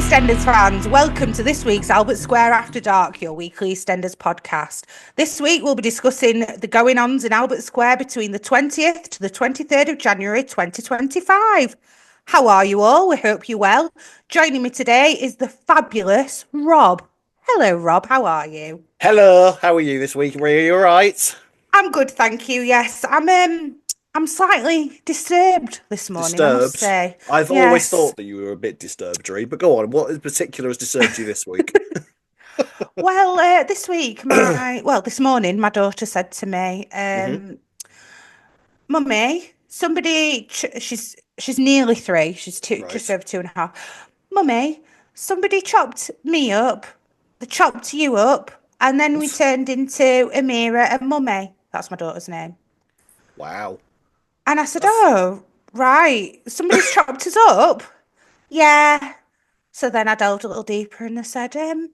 EastEnders fans, welcome to this week's Albert Square After Dark, your weekly EastEnders podcast. This week we'll be discussing the going-ons in Albert Square between the 20th to the 23rd of January 2025. How are you all? We hope you're well. Joining me today is the fabulous Rob. Hello, Rob. How are you? Hello. How are you this week? Are you all right? I'm good, thank you. Yes, I'm slightly disturbed this morning, I must say. I've always thought that you were a bit disturbed, Ree, but go on. What in particular has disturbed you this week? Well, this morning, my daughter said to me, Mummy, she's nearly 3. She's just over 2.5. Mummy, somebody chopped me up. They chopped you up. And then we turned into Amira and Mummy. That's my daughter's name. Wow. And I said, oh, right. Somebody's chopped us up. Yeah. So then I delved a little deeper and I said, Amira,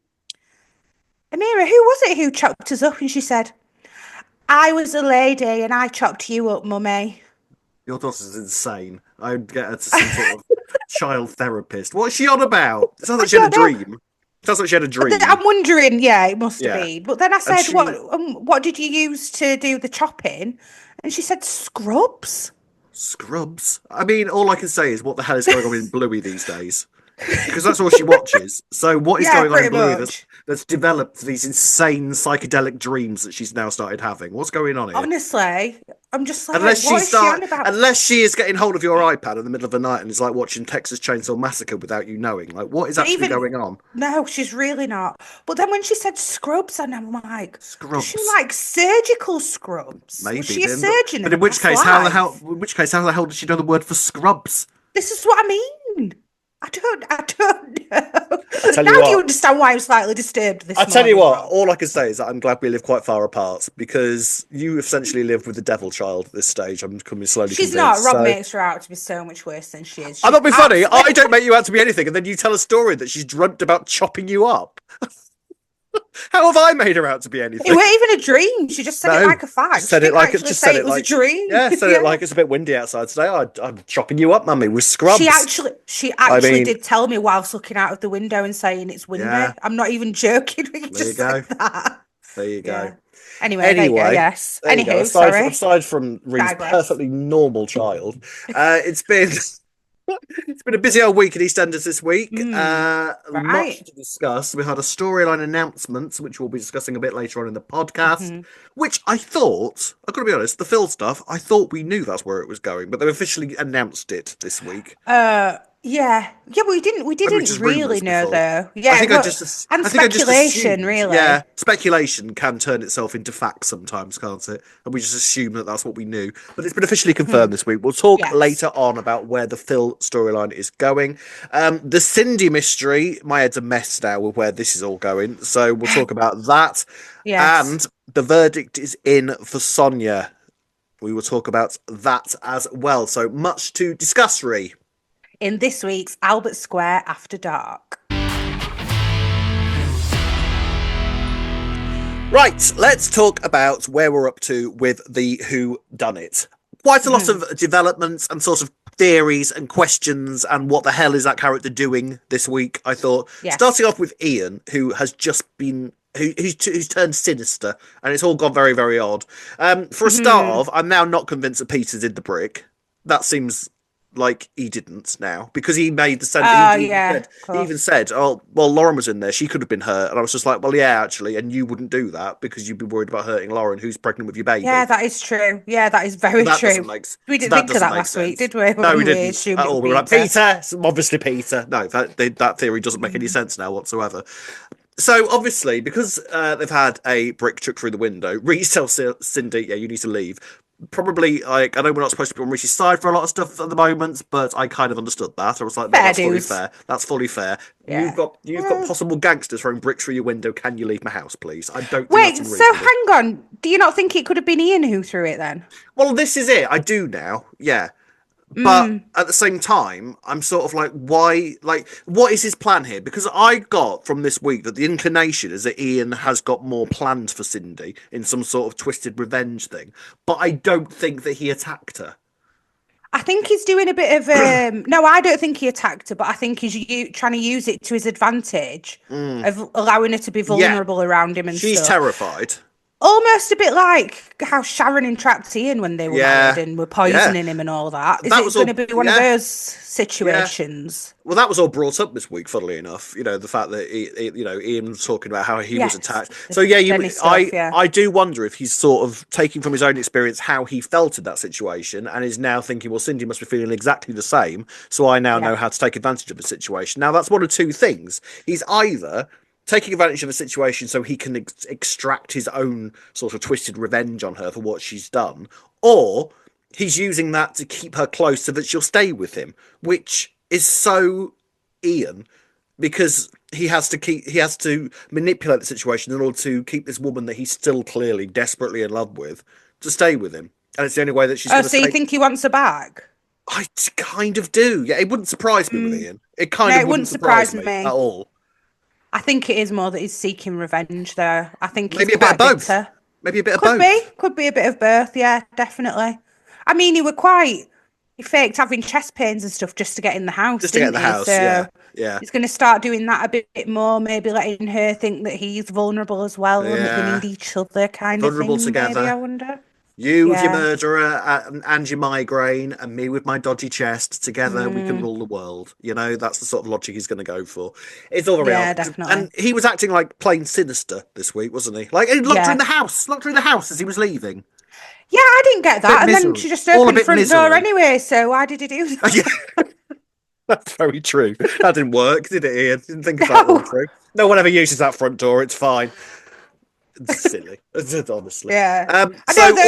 who was it who chopped us up? And she said, I was a lady and I chopped you up, Mummy. Your daughter's insane. I'd get her to some sort of child therapist. What's she on about? It sounds like she had a dream. It sounds like she had a dream. I'm wondering, it must have been. But then I said, what did you use to do the chopping? And she said, scrubs. Scrubs? I mean, all I can say is what the hell is going on in Bluey these days? Because that's all she watches. So what is going on in Bluey that's developed these insane psychedelic dreams that she's now started having? What's going on here? Honestly, I'm just like, unless she is getting hold of your iPad in the middle of the night and is like watching Texas Chainsaw Massacre without you knowing. Like, what is actually going on? No, she's really not. But then when she said scrubs, and I'm like, scrubs? She like surgical scrubs? Maybe. Was she a surgeon? But in which case, how the hell did she know the word for scrubs? This is what I mean. I don't know. Now do you understand why I'm slightly disturbed this morning? I tell you what, all I can say is that I'm glad we live quite far apart because you essentially live with the devil child at this stage. I'm becoming slowly convinced. She's not. Rob makes her out to be so much worse than she is. I'm not being funny. I don't make you out to be anything, and then you tell a story that she's dreamt about chopping you up. How have I made her out to be anything? It wasn't even a dream. She just said it like a fact. Said it like it was a dream. Yeah, said it like it's a bit windy outside today. I'm chopping you up, Mummy, with scrubs. She actually did tell me whilst looking out of the window and saying it's windy. Yeah. I'm not even joking. There you go. There you go. Yeah. Anyway, there you go, yes. Anywho, aside from Ree's perfectly normal child, it's been a busy old week at EastEnders this week. Much to discuss. We had a storyline announcement, which we'll be discussing a bit later on in the podcast, which I've got to be honest, the Phil stuff, I thought we knew that's where it was going, but they officially announced it this week. Yeah, but we didn't really know though. Yeah, speculation, really. Yeah, speculation can turn itself into fact sometimes, can't it? And we just assume that that's what we knew. But it's been officially confirmed this week. We'll talk later on about where the Phil storyline is going. The Cindy mystery, my head's a mess now with where this is all going. So we'll talk about that. Yes. And the verdict is in for Sonia. We will talk about that as well. So much to discuss, Ree. In this week's Albert Square After Dark. Right, let's talk about where we're up to with the WhoDunnit. Quite a lot of developments and sort of theories and questions and what the hell is that character doing this week, I thought. Yes. Starting off with Ian, who has just been... Who's turned sinister, and it's all gone very, very odd. For a start I'm now not convinced that Peter did the brick. That seems... like he didn't now because he made the sentence. He even said, "Oh, well, Lauren was in there. She could have been hurt." And I was just like, "Well, yeah, actually." And you wouldn't do that because you'd be worried about hurting Lauren, who's pregnant with your baby. Yeah, that is true. Yeah, that is very true. We didn't think of that last week, did we? No, we didn't at all. We were like, Peter, obviously Peter. No, that theory doesn't make any sense now whatsoever. So obviously, because they've had a brick chucked through the window, Reese tells Cindy, "Yeah, you need to leave." Probably, like, I know we're not supposed to be on Reese's side for a lot of stuff at the moment, but I kind of understood that. I was like, no, that's fully fair. That's fully fair. Yeah. You've got possible gangsters throwing bricks through your window. Can you leave my house, please? I don't. Wait, so hang on. Do you not think it could have been Ian who threw it then? Well, this is it. I do now. Yeah. But at the same time, I'm sort of like, why? Like, what is his plan here? Because I got from this week that the inclination is that Ian has got more planned for Cindy in some sort of twisted revenge thing. But I don't think that he attacked her. I think he's doing a bit of no, I don't think he attacked her, but I think he's trying to use it to his advantage of allowing her to be vulnerable around him and She's stuff. terrified. Almost a bit like how Sharon entrapped Ian when they were married and were poisoning him and all that. Is it going to be one of those situations? Well, that was all brought up this week, funnily enough. You know, the fact that Ian was talking about how he was attacked. So I do wonder if he's sort of taking from his own experience how he felt in that situation, and is now thinking, well, Cindy must be feeling exactly the same, so I now know how to take advantage of the situation. Now, that's one of two things. He's either taking advantage of a situation so he can extract his own sort of twisted revenge on her for what she's done, or he's using that to keep her close so that she'll stay with him, which is so Ian, because he has to manipulate the situation in order to keep this woman that he's still clearly desperately in love with to stay with him, and it's the only way that she's. So you think he wants her back? I kind of do. Yeah, it wouldn't surprise me with Ian. It wouldn't surprise me at all. I think it is more that he's seeking revenge, though. I think maybe a bit of both. Bitter. Maybe a bit of both. Could be a bit of both. Yeah, definitely. I mean, he faked having chest pains and stuff just to get in the house. Just to get in the house. So yeah. He's going to start doing that a bit more. Maybe letting her think that he's vulnerable as well, and that they need each other, kind of thing. Together. Maybe, I wonder. You with your murderer and your migraine, and me with my dodgy chest. Together, we can rule the world. You know, that's the sort of logic he's going to go for. It's all very odd. Definitely. And he was acting like plain sinister this week, wasn't he? Like, he locked her in the house as he was leaving. Yeah, I didn't get that. And then she just opened the front door anyway, so why did he do that? Yeah. That's very true. That didn't work, did it, Ian? Didn't think that was true. No one ever uses that front door, it's fine. It's silly, honestly. Yeah, I know that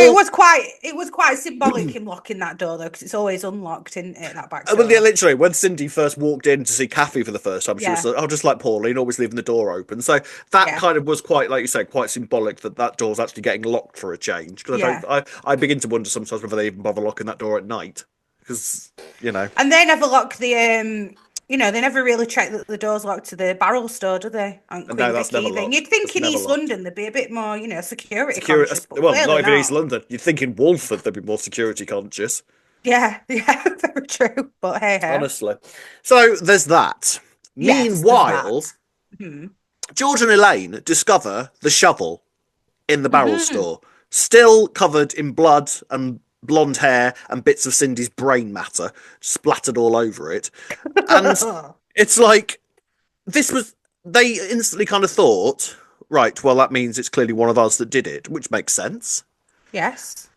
it was quite symbolic him locking that door though, because it's always unlocked, isn't it? That back door. Well, yeah, literally, when Cindy first walked in to see Kathy for the first time, she was like, "Oh, just like Pauline, always leaving the door open." So that kind of was quite, like you say, quite symbolic that door's actually getting locked for a change. Because I begin to wonder sometimes whether they even bother locking that door at night, because And they never lock the they never really check that the door's locked to the barrel store, do they? No, that's never locked. You'd think in East London there'd be a bit more, security conscious. Well, not even East London. You'd think in Walford there'd be more security conscious. Yeah, very true. But hey. Honestly. So there's that. Meanwhile, George and Elaine discover the shovel in the barrel store, still covered in blood and blonde hair and bits of Cindy's brain matter splattered all over it. And it's like, they instantly kind of thought, right, well, that means it's clearly one of us that did it, which makes sense. Yes.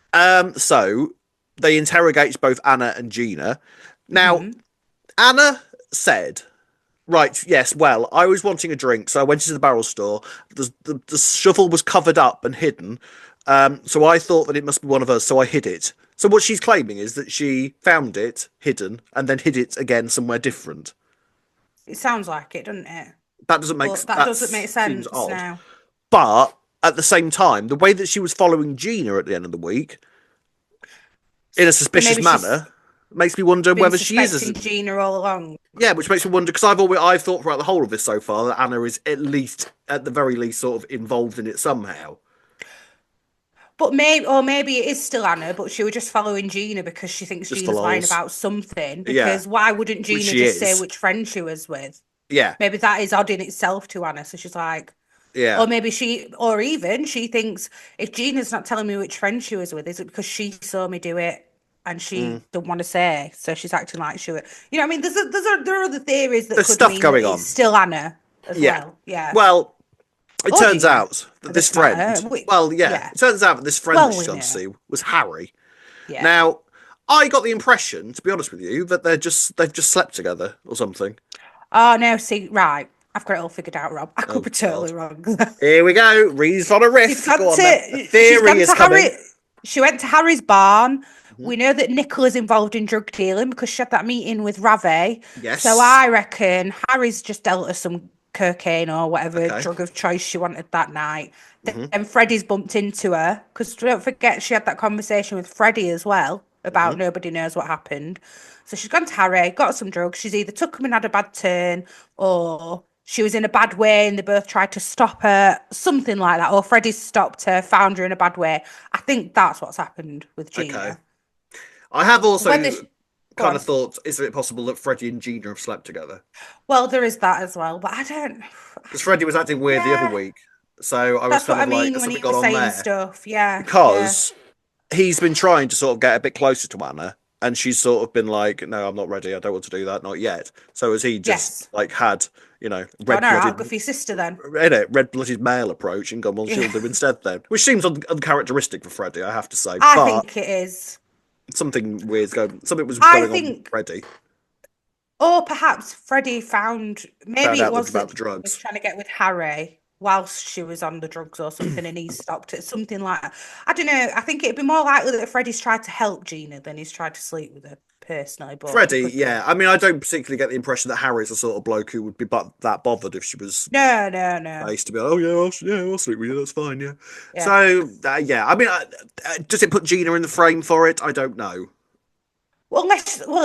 So they interrogate both Anna and Gina. Now, Anna said, right, yes, well, I was wanting a drink, so I went into the barrel store. The shovel was covered up and hidden. So I thought that it must be one of us, so I hid it. So what she's claiming is that she found it hidden and then hid it again somewhere different. It sounds like it, doesn't it? That doesn't make sense odd. now. But at the same time, the way that she was following Gina at the end of the week in a suspicious manner makes me wonder whether she is Gina all along. Yeah, which makes me wonder, because I've thought throughout the whole of this so far that Anna is at the very least sort of involved in it somehow. But maybe it is still Anna, but she was just following Gina because she thinks Gina's lying about something. Because why wouldn't Gina just say which friend she was with? Yeah. Maybe that is odd in itself to Anna. So she's like, Or maybe she thinks, if Gina's not telling me which friend she was with, is it because she saw me do it and she don't want to say? So she's acting like she was. You know what I mean? There are other theories that there's could stuff mean going that on. It's still Anna as well. Yeah. Well, it turns out that this friend... It turns out that this friend that she's gone to see was Harry. Yeah. Now, I got the impression, to be honest with you, that they've just slept together or something. Oh, no, see, right. I've got it all figured out, Rob. I could be totally wrong. Here we go. Ree's on a riff. The theory is coming. She went to Harry's barn. We know that Nicola's involved in drug dealing because she had that meeting with Ravi. Yes. So I reckon Harry's just dealt her some cocaine or whatever drug of choice she wanted that night. Then Freddie's bumped into her because don't forget she had that conversation with Freddie as well about nobody knows what happened. So she's gone to Harry, got some drugs. She's either took him and had a bad turn, or she was in a bad way and they both tried to stop her, something like that. Or Freddie stopped her, found her in a bad way. I think that's what's happened with Gina. Okay. I have also Go kind of on. thought, is it possible that Freddie and Gina have slept together? Well, there is that as well, but I don't. Because Freddie was acting weird the other Yeah, week. So I was that's what kind I of like, mean has when something he gone was on saying there? stuff. Yeah, yeah. Because he's been trying to sort of get a bit closer to Anna, and she's sort of been like, "No, I'm not ready. I don't want to do that, not yet." So has he just Yes. like had, Gone all right, red-blooded, go for your sister then. red-blooded male approach and gone, "Well, she'll Yeah, do instead then," which seems uncharacteristic for Freddie, I have to say. I But think it is. something was I going on with think, Freddie. or perhaps Freddie found, maybe Found it out was about that the she was drugs. trying to get with Harry whilst she was on the drugs or something and he stopped it, something like that. I don't know. I think it'd be more likely that Freddie's tried to help Gina than he's tried to sleep with her personally, but it Freddie, could be. yeah. I mean, I don't particularly get the impression that Harry's the sort of bloke who would be that bothered if she was No, no, no. based to be like, oh I'll sleep with you. That's fine, yeah. Yeah. So yeah, I mean, does it put Gina in the frame for it? I don't know. Well,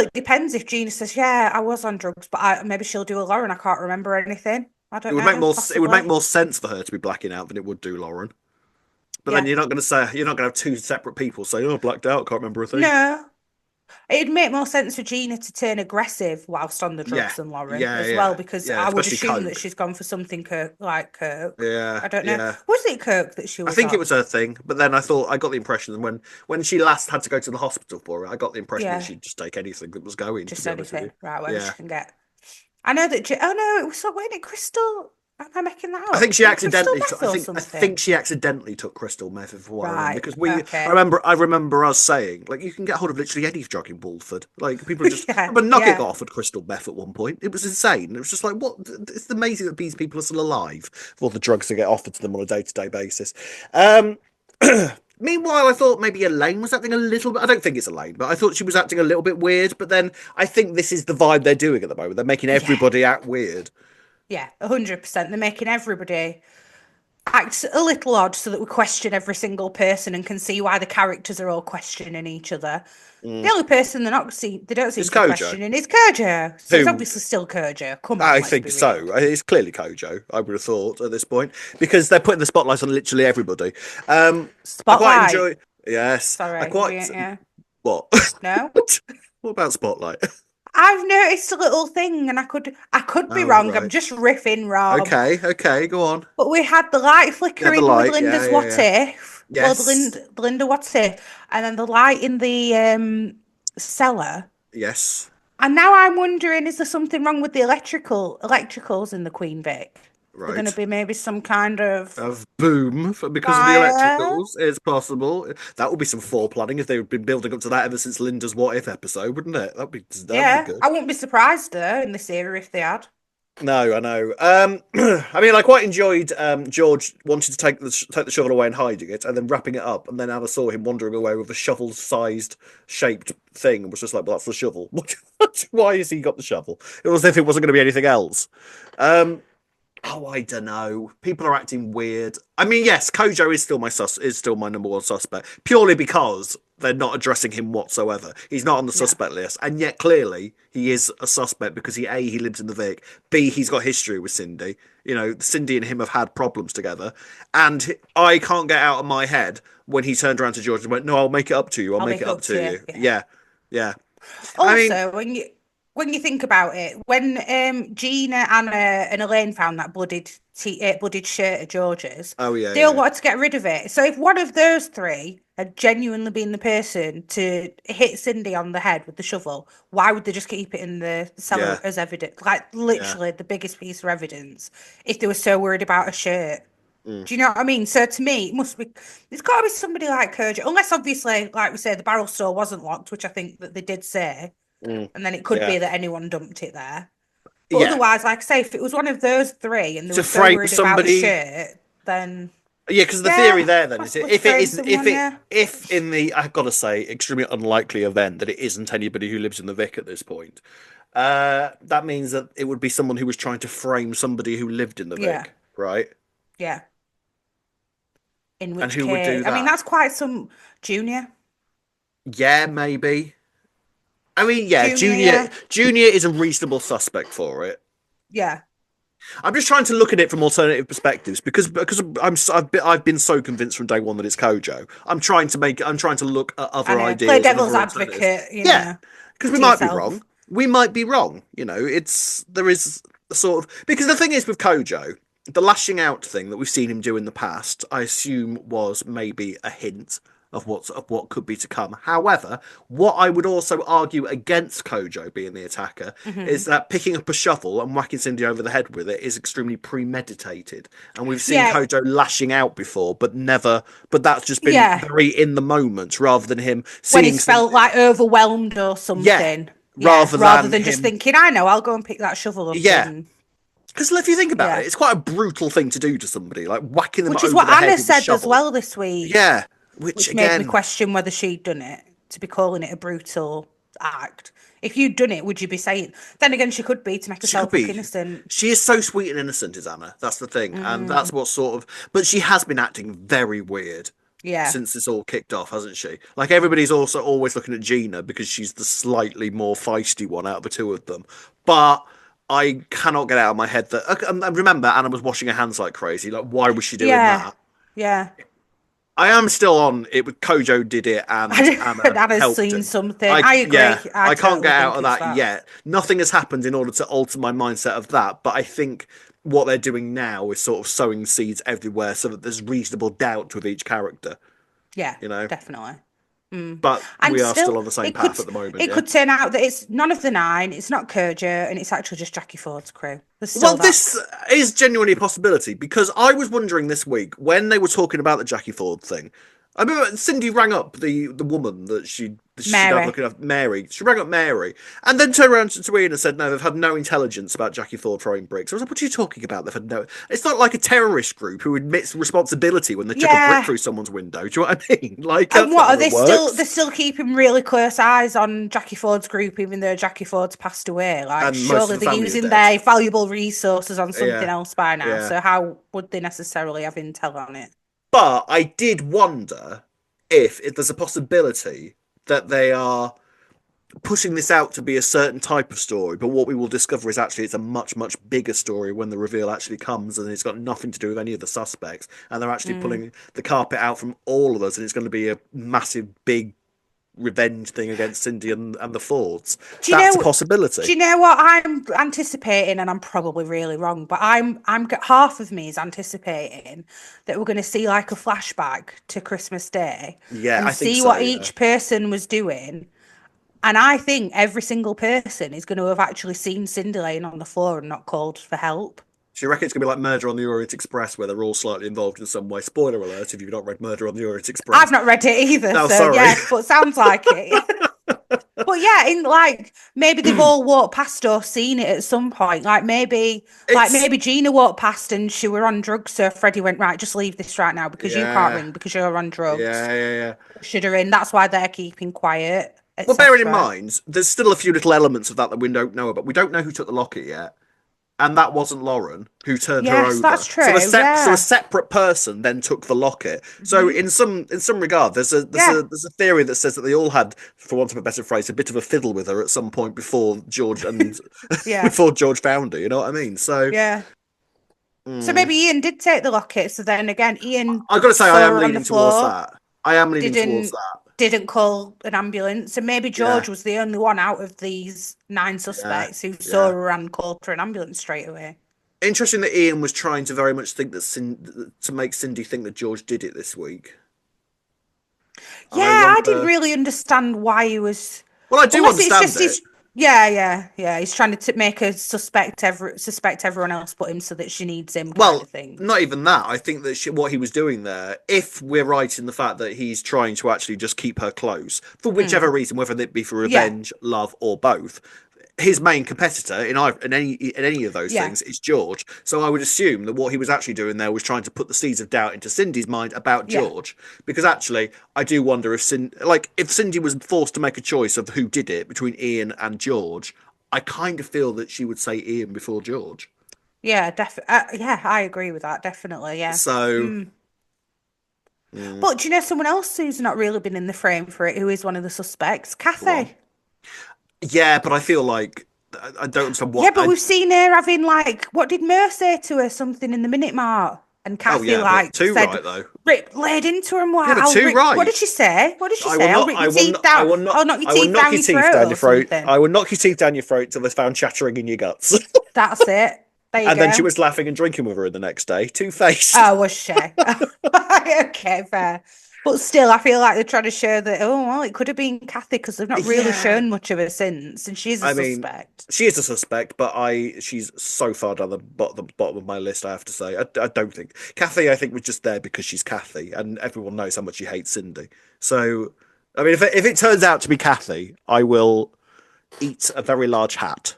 it depends if Gina says, yeah, I was on drugs, but maybe she'll do a Lauren. I can't remember anything. I It don't would make know, more. It would make possibly. more sense for her to be blacking out than it would do Lauren. But then Yeah. you're not going to have two separate people say, "Oh, I blacked out, can't remember a thing." No, it'd make more sense for Gina to turn aggressive whilst on the Yeah, drugs than Lauren yeah, as well, yeah, because yeah. I would Especially assume that coke. she's gone for something like coke. Yeah, I don't know. yeah. Was it coke that she I was think it on? was her thing, but then I got the impression when she last had to go to the hospital for it, I got the impression that Yeah, she'd just take anything that was going. To just be honest with you, anything. Right, whatever yeah. she can get. I know that. Oh no, it was so. Wasn't it Crystal? Am I making that I think up? she Was it Crystal accidentally. meth I or think. I something? think she accidentally took crystal meth, from what I remember, Right. because Okay. I remember us saying, like, you can get hold of literally any drug in Walford. Like, people are just. I Yeah. remember Nugget Yeah. got offered crystal meth at one point. It was insane. It was just like, what? It's amazing that these people are still alive for all the drugs that get offered to them on a day-to-day basis. Um, Meanwhile, I thought maybe Elaine was acting a little bit. I don't think it's Elaine, but I thought she was acting a little bit weird. But then I think this is the vibe they're doing at the moment. They're making Yeah. everybody act weird. Yeah. 100%. They're making everybody act a little odd so that we question every single person and can see why the characters are all questioning each other. The Mm. only person they don't seem It's to be Kojo, questioning is Kojo. So it's who obviously still Kojo. Come on, I let's think be real. so. It's clearly Kojo, I would have thought at this point, because they're putting the spotlight on literally everybody. I quite Spotlight. enjoy. Yes, I Sorry. quite. Yeah. What? No. What about Spotlight? I've noticed a little thing and I could be Oh, wrong. I'm right. just riffing, Rob. Okay, okay, go on. But we had the light Yeah, the flickering with light. Yeah, Linda's yeah, what yeah. if. Well, Yes, The Linda what if, and then the light in the cellar. yes. And now I'm wondering, is there something wrong with the electricals in the Queen Vic? They're going to Right. be maybe some kind of Of boom because of the fire. electricals. It's possible. That would be some foreplanning if they've been building up to that ever since Linda's What If episode, wouldn't it? That'd be Yeah, good. I wouldn't be surprised though in this era if they had. No, I know. I mean, I quite enjoyed George wanting to take the shovel away and hiding it, and then wrapping it up, and then Anna saw him wandering away with a shovel-sized shaped thing, and was just like, "Well, that's the shovel. Why has he got the shovel?" It was as if it wasn't going to be anything else. Um, Oh, I don't know. People are acting weird. I mean, yes, Kojo is still my number one suspect, purely because they're not addressing him whatsoever. He's not on the No. suspect list, and yet clearly he is a suspect because he lives in the Vic, B, he's got history with Cindy. Cindy and him have had problems together, and I can't get out of my head when he turned around to George and went, "No, I'll make it up to you. I'll I'll make make it up up to to you. you." Yeah. Yeah, yeah. I mean, Also, when you think about it, when Gina, Anna, and Elaine found that blooded shirt of George's, oh yeah, they all yeah, wanted to get rid of it. So if one of those three had genuinely been the person to hit Cindy on the head with the shovel, why would they just keep it in the cellar yeah, as evidence? Like yeah. literally the biggest piece of evidence. If they were so worried about a shirt. Mm, Do you know what I mean? So to me, it's got to be somebody like Kojo, unless obviously, like we say, the barrel store wasn't locked, which I think that they did say. mm, And then it could yeah, be that anyone dumped it there. But yeah. otherwise, like I say, if it was one of those three and they To were so frame worried about a somebody. shirt, then Yeah, because the theory yeah, there then is possibly if it frame is someone, yeah. if in the I've got to say extremely unlikely event that it isn't anybody who lives in the Vic at this point, that means that it would be someone who was trying to frame somebody who lived in the Yeah, Vic, right? yeah. In And which who would do case, I mean, that? that's quite some Junior. Yeah, maybe. I mean, yeah, Junior, yeah. Junior is a reasonable suspect for it. Yeah. I'm just trying to look at it from alternative perspectives because I've been so convinced from day one that it's Kojo. I'm trying to look at I other know. Play ideas and devil's other alternatives. advocate, you Yeah, know. because we to might be yourself. wrong. We might be wrong. There is a sort of, because the thing is with Kojo, the lashing out thing that we've seen him do in the past, I assume was maybe a hint of what could be to come. However, what I would also argue against Kojo being the attacker is that picking up a shovel and whacking Cindy over the head with it is extremely premeditated. And we've seen Kojo lashing out before, but that's just been very in the moment rather than him when seeing he's felt like overwhelmed or something. Rather than just thinking, I know, I'll go and pick that shovel up. Because if you think about it, it's quite a brutal thing to do to somebody, like whacking them which over is what the head Anna with a said shovel. as well this week. Yeah, which again, made me question whether she'd done it, to be calling it a brutal act. If you'd done it, would you be saying? Then again, she could be, to make herself look innocent. She is so sweet and innocent, is Anna. That's the thing, and that's what sort of. But she has been acting very weird. Since this all kicked off, hasn't she? Like, everybody's also always looking at Gina because she's the slightly more feisty one out of the two of them. But I cannot get out of my head that. And remember, Anna was washing her hands like crazy. Like, why was she doing that? Yeah. I am still on it with Kojo did it and Anna's helped seen him. something. I agree. Yeah, I totally can't get out of that yet. Nothing has happened in order to alter my mindset of that, but I think what they're doing now is sort of sowing seeds everywhere so that there's reasonable doubt with each character. Yeah, definitely. But we are still on the same path at the moment. It could turn out that it's none of the 9, it's not Kojo, and it's actually just Jackie Ford's crew. Well, this is genuinely a possibility, because I was wondering this week when they were talking about the Jackie Ford thing. I remember Cindy rang up the woman that she'd had looking after, Mary. She rang up Mary and then turned around to Ian and said, no, they've had no intelligence about Jackie Ford throwing bricks. I was like, what are you talking about? They've had no... It's not like a terrorist group who admits responsibility when they chuck a brick through someone's window. Do you know what I mean? Like, and what, are they still... They're still keeping really close eyes on Jackie Ford's group, even though Jackie Ford's passed away. Like, and surely they're using their valuable resources on something else by now. Yeah. So how would they necessarily have intel on it? But I did wonder if there's a possibility that they are putting this out to be a certain type of story, but what we will discover is actually it's a much, much bigger story when the reveal actually comes, and it's got nothing to do with any of the suspects, and they're actually pulling the carpet out from all of us, and it's going to be a massive, big revenge thing against Cindy and the Fords. That's a possibility. Do you know what I'm anticipating? And I'm probably really wrong, but I'm half of me is anticipating that we're going to see like a flashback to Christmas Day. Yeah, and I think see what each person was doing. And I think every single person is going to have actually seen Cindy laying on the floor and not called for help. Do you reckon it's going to be like Murder on the Orient Express, where they're all slightly involved in some way? Spoiler alert if you've not read Murder on the Orient Express. I've not read it either. No, so, sorry. Yeah, but sounds like it. But yeah, in like maybe they've all walked past or seen it at some point. Like maybe Gina walked past and she were on drugs, so Freddie went, right, just leave this right now because you can't ring because you're on drugs. Yeah. Should her in. That's why they're keeping quiet. Well, bearing in mind, there's still a few little elements of that we don't know about. We don't know who took the locket yet. And that wasn't Lauren who turned her over. That's true. So a separate person then took the locket. So in some regard, there's a theory that says that they all had, for want of a better phrase, a bit of a fiddle with her at some point before George and before George found her. You know what I mean? So So maybe Ian did take the locket. So then again, Ian. I've got to say, I am leaning towards that. Didn't call an ambulance, and maybe George was the only one out of these 9 suspects who saw her and called for an ambulance straight away. Interesting that Ian was trying to very much think that to make Cindy think that George did it this week. Yeah, I didn't really understand why he was. Well, I do understand it. Yeah. He's trying to make her suspect everyone else but him, so that she needs him. Well, not even that. I think that what he was doing there, if we're right in the fact that he's trying to actually just keep her close for whichever reason, whether it be for revenge, love, or both. His main competitor in any of those things is George. So I would assume that what he was actually doing there was trying to put the seeds of doubt into Cindy's mind about George. Because actually, I do wonder if Cindy was forced to make a choice of who did it between Ian and George, I kind of feel that she would say Ian before George. Yeah, I agree with that, definitely, yeah. So... But do you know someone else who's not really been in the frame for it, who is one of the suspects? Kathy. Yeah, but I feel like I don't understand what. Yeah, but we've seen her having what did Mer say to her? Something in the Minute Mart. And Oh Kathy yeah, but like two said, right though. laid into her and like, Yeah, but two what did right. she say? What did she I say? will I'll not. rip I your will teeth not. I down. will not. I'll knock your I will teeth knock down your your teeth throat down or your throat. something. I will knock your teeth down your throat till they're found chattering in your guts. That's it. There you And go. then she was laughing and drinking with her the next day. Two-faced. Oh, was she? Okay, fair. But still, I feel like they're trying to show that, oh, well, it could have been Kathy because they've not really Yeah. shown much of her since, and she's a I mean, suspect. she is a suspect, but she's so far down the bottom of my list, I have to say. I don't think. Kathy, I think, was just there because she's Kathy, and everyone knows how much she hates Cindy. So, I mean, if it turns out to be Kathy, I will eat a very large hat.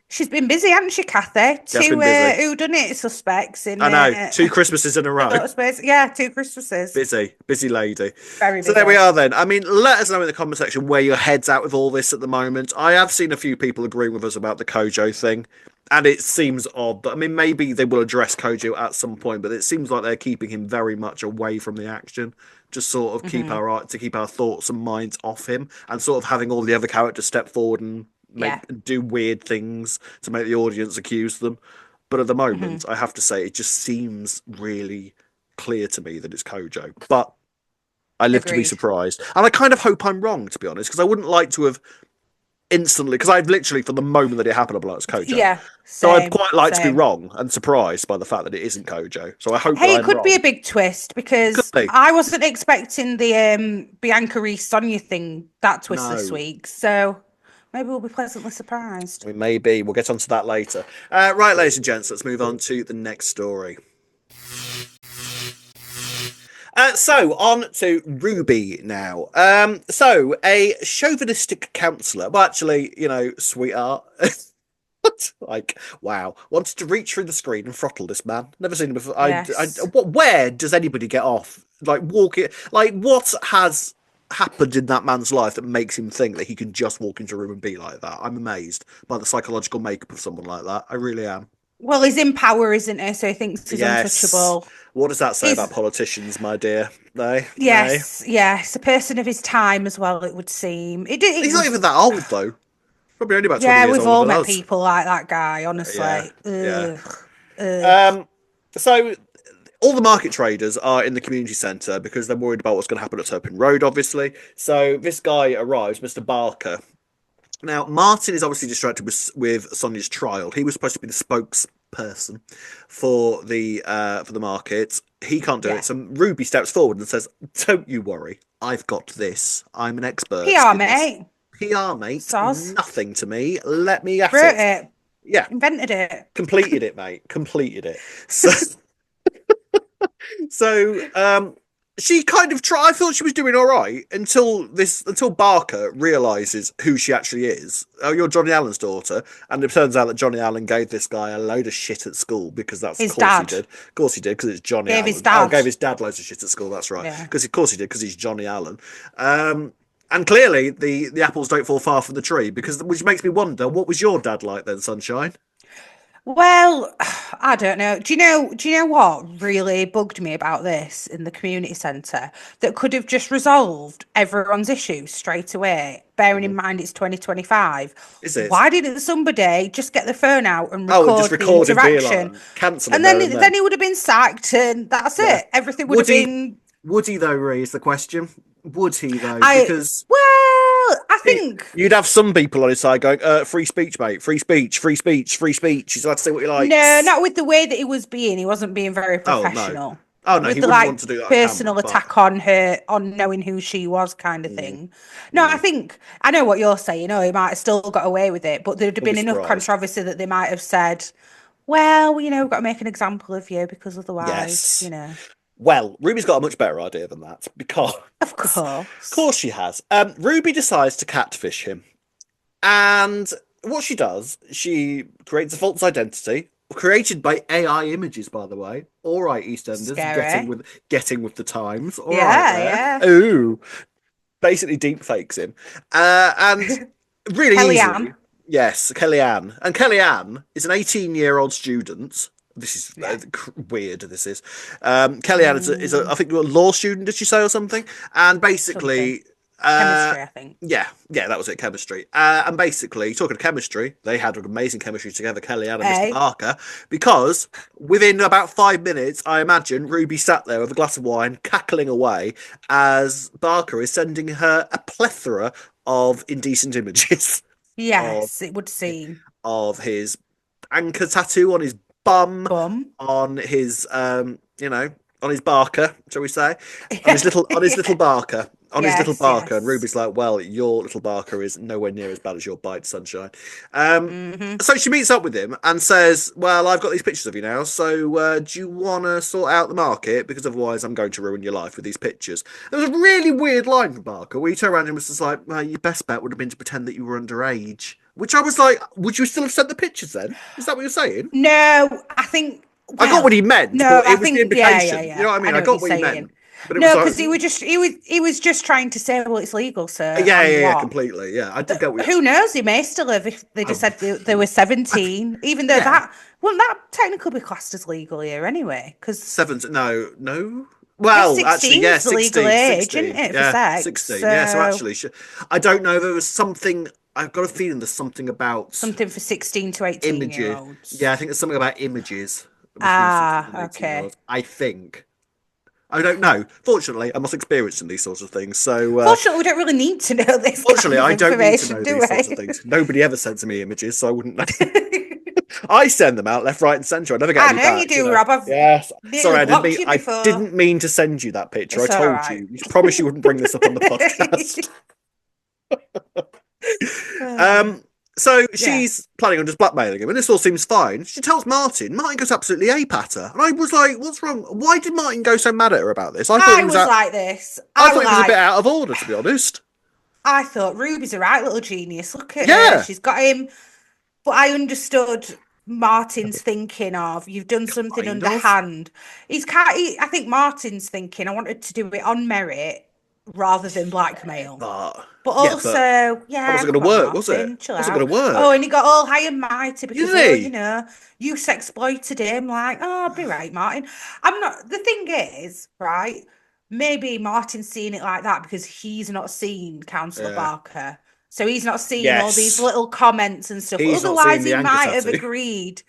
She's been busy, hasn't she, Kathy? She has Two been busy. whodunit suspects in I know. 2 Christmases in a a row. lot of space. Yeah, 2 Christmases. Busy lady. Very So busy. there we are then. I mean, let us know in the comment section where your head's at with all this at the moment. I have seen a few people agreeing with us about the Kojo thing, and it seems odd. But I mean, maybe they will address Kojo at some point, but it seems like they're keeping him very much away from the action. Just sort of keep our thoughts and minds off him, and sort of having all the other characters step forward and Yeah. do weird things to make the audience accuse them. But at the moment, I have to say, it just seems really clear to me that it's Kojo. But I live to be Agreed. surprised. And I kind of hope I'm wrong, to be honest, because I wouldn't like to have instantly, because I've literally, from the moment that it happened, I'm like, it's Kojo. Yeah. So I'd Same, quite like to be same. wrong and surprised by the fact that it isn't Kojo. So I hope that Hey, it I'm could wrong. be a big twist because Could be. I wasn't expecting the Bianca Sonia thing, that twist this No. week. So maybe we'll be pleasantly surprised. We may be. We'll get onto that later. Right, ladies and gents, let's move on to the next story. So on to Ruby now. So a chauvinistic counsellor, well, actually, sweetheart, like, wow, wanted to reach through the screen and throttle this man. Never seen him before. Yes. Where does anybody get off? Like walking, like what has happened in that man's life that makes him think that he can just walk into a room and be like that? I'm amazed by the psychological makeup of someone like that. I really am. Well, he's in power, isn't he? So he thinks he's untouchable. What does that say He's, about politicians, my dear? They. yes, a person of his time as well, it would seem. He's not even that old, though. Probably only about 20 Yeah, years we've older all than met us. people like that guy, honestly. Yeah. Ugh. So all the market traders are in the community centre because they're worried about what's going to happen at Turpin Road, obviously. So this guy arrives, Mr. Barker. Now, Martin is obviously distracted with Sonia's trial. He was supposed to be the spokesperson for the market. He can't do it. So Ruby steps forward and says, "Don't you worry, I've got this. I'm an expert. PR, in this. mate. PR, mate. Soz. Nothing to me. Let me at Wrote it. it. Yeah, Invented it. completed it, mate. Completed it." So she kind of I thought she was doing all right until Barker realizes who she actually is. Oh, you're Johnny Allen's daughter, and it turns out that Johnny Allen gave this guy a load of shit at school because that's His of course dad. he did. Of course he did because it's Johnny Gave Allen. his dad. Oh, gave his dad loads of shit at school. That's right. Yeah. Because of course he did because he's Johnny Allen. And clearly the apples don't fall far from the tree which makes me wonder, what was your dad like then, Sunshine? Well, I don't know. Do you know what really bugged me about this in the community centre that could have just resolved everyone's issues straight away, bearing in mind it's 2025? Is it? Why didn't somebody just get the phone out and just record the record him being interaction? like, cancel And him then he would have been sacked and that's it. Everything would have been... Would he though, Ree, is the question. Would he though? Because I think you'd have some people on his side going, free speech, mate, free speech, free speech, free speech. He's allowed to say what he likes. no, not with the way that he was being. He wasn't being very professional. Oh no, with he the wouldn't want to do that. Personal attack on her, on knowing who she was, kind of thing. No, I know what you're saying. He might have still got away with it, but there'd have been enough controversy that they might have said, "Well, we've got to make an example of you because otherwise, Well, Ruby's got a much better idea than that because, of course, she has. Ruby decides to catfish him, and what she does, she creates a false identity created by AI images. By the way, all right, EastEnders, Scary. getting with the times. All right, yeah. Ooh, basically deep fakes him, and really Kellyanne. easily. Yes, Kellyanne, and Kellyanne is an 18-year-old student. This is weird. This is Kellyanne is a I think a law student. Did she say or something? And basically, Chemistry, I think. Yeah, that was it, chemistry. And basically, talking of chemistry, they had an amazing chemistry together, Kellyanne and Mr. Barker, because within about 5 minutes, I imagine, Ruby sat there with a glass of wine, cackling away, as Barker is sending her a plethora of indecent images. Yes, it would seem. Of his anchor tattoo on his bum. On his, on his Barker, shall we say? On his little Barker. His little Barker, and Ruby's like, well, your little Barker is nowhere near as bad as your bite, sunshine. So she meets up with him and says, well, I've got these pictures of you now, so do you want to sort out the market? Because otherwise I'm going to ruin your life with these pictures. There was a really weird line from Barker where he turned around and was just like, well, your best bet would have been to pretend that you were underage. Which I was like, would you still have sent the pictures then? Is that what you're saying? No, I think... I got what he meant, but it was the implication. Yeah. You know what I mean? I got what he meant. No, because he was just trying to say, well, it's legal, sir. Yeah, completely. Yeah, I did get what who knows? He may still have if they just said they were 17, even though that wouldn't that technically be classed as legal here anyway? Because 17, no. Well, actually, yeah, 16, legal age, 16, isn't it? Yeah, for sex, 16. So... Yeah, so actually, I don't know. There was something. I've got a feeling there's something about something for 16 to 18-year-olds. Yeah, I think there's something about images. Okay. I think. I don't know. Fortunately, I'm not experienced in these sorts of things. So fortunately, we don't really need to know this. Fortunately, I don't need to know these sorts of things. Nobody ever sends me images, so I wouldn't know. I send them out left, right, and centre. I never get any back. I know you do, Rob. Yes. Sorry, I didn't mean to send you that picture. I told you. You promised you wouldn't bring this up on the podcast. So she's planning on just blackmailing him, and this all seems fine. She tells Martin. Martin goes absolutely ape at her, and I was like, "What's wrong? Why did Martin go so mad at her about this?" I thought it was like this. I thought it was a bit out of order, to be honest. I thought Ruby's a right little genius. Look at her; she's got him. But I understood Martin's thinking of you've done something underhand. I think Martin's thinking I wanted to do it on merit rather than blackmail. But also, that wasn't going to work, was it? It wasn't going to work. Oh, and he got all high and mighty because, you exploited him. Like, oh, I'll be right, Martin. I'm not. The thing is, right, maybe Martin's seeing it like that because he's not seen Councillor Barker. So he's not seeing all these little comments and stuff. Otherwise, he might have agreed.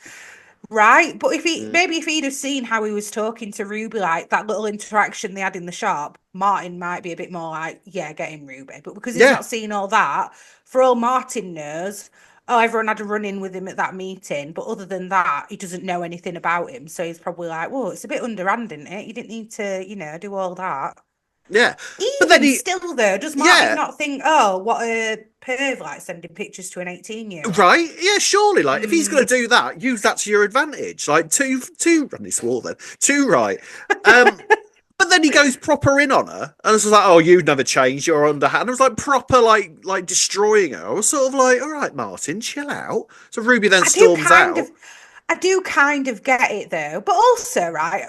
Right, but if he'd have seen how he was talking to Ruby, like that little interaction they had in the shop, Martin might be a bit more like, get him, Ruby. But because he's not seen all that, for all Martin knows, everyone had a run-in with him at that meeting. But other than that, he doesn't know anything about him. So he's probably like, well, it's a bit underhand, isn't it? You didn't need to, do all that. Yeah. But then still though, does Martin not think, what a perv, like sending pictures to an 18-year-old? Right? Yeah, surely. Like, if he's going to do that, use that to your advantage. Like, two, and he swore then. Too right. But then he goes proper in on her, and it's like, oh, you've never changed, you're underhand. I was like, proper, like destroying her. I was sort of like, all right, Martin, chill out. So Ruby then storms out. I do kind of get it though, but also, right,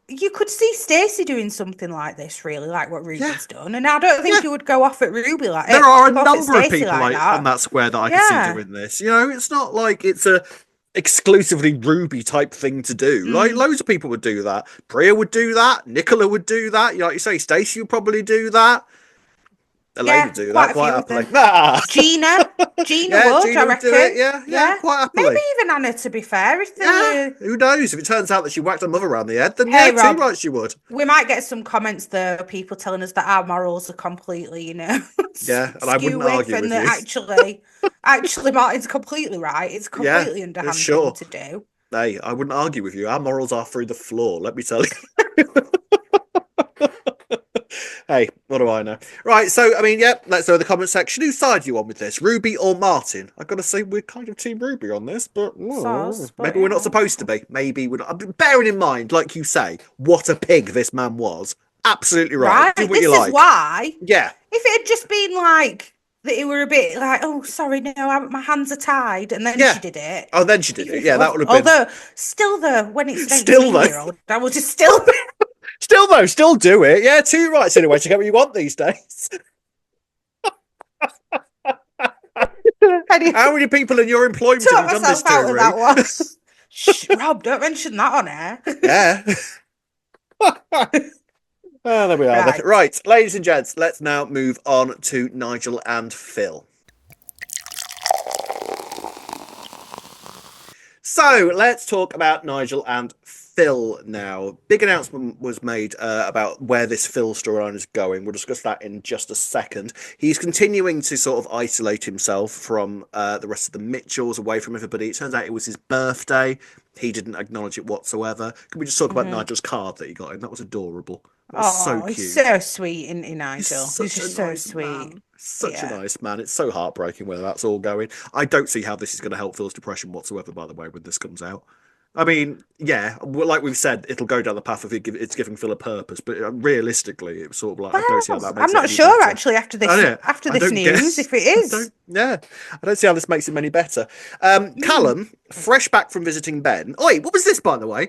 you could see Stacey doing something like this, really, like what Ruby's done, and I don't think you would go off at Ruby like there are a number of people like on that square that I can see doing this. It's not like it's a exclusively Ruby type thing to do. Like loads of people would do that. Priya would do that. Nicola would do that. Like you say, Stacey would probably do that. Elaine would do that quite happily. Gina would, I reckon. Do it. Yeah, quite happily. Maybe even Anna, to be fair. If who knows? If it turns out that she whacked her mother around the head, then Rob, too right she would. We might get some comments though, people telling us that our morals are completely, and I wouldn't argue with you. Actually, Martin's completely right. It's completely underhand thing to do. Hey, I wouldn't argue with you. Our morals are through the floor, let me tell you. Hey, what do I know? Right, so, let's know in the comment section. Whose side are you on with this, Ruby or Martin? I've got to say, we're kind of Team Ruby on this, but maybe we're not supposed to be. Maybe we're not. Bearing in mind, like you say, what a pig this man was. Absolutely right. Do what you like. This is why. Yeah. If it had just been like, that you were a bit like, oh, sorry, no, my hands are tied, and then she did it. Oh, then she did it. Yeah, that would have been. Although, still though, when it's an 18-year-old, I will just still... Still do it. Yeah, two rights anyway to get what you want these days. How many people in your employment have done this to? Out of that one. Shh, Rob, don't mention that on air. Yeah. Well, there we are. Right. Right, ladies and gents, let's now move on to Nigel and Phil. So let's talk about Nigel and Phil now. Big announcement was made about where this Phil storyline is going. We'll discuss that in just a second. He's continuing to sort of isolate himself from the rest of the Mitchells, away from everybody. It turns out it was his birthday. He didn't acknowledge it whatsoever. Can we just talk about Nigel's card that he got him? That was adorable. That was so cute. He's so sweet, isn't he, Nigel? He's just a so nice sweet. Man. Such a nice man. It's so heartbreaking where that's all going. I don't see how this is going to help Phil's depression whatsoever, by the way, when this comes out. I mean, yeah, like we've said, it'll go down the path of it's giving Phil a purpose, but realistically, it's sort of like, I don't see how that makes I'm not it any sure, better. actually, after this news, if it is. I don't see how this makes him any better. Callum, fresh back from visiting Ben. Oi, what was this, by the way?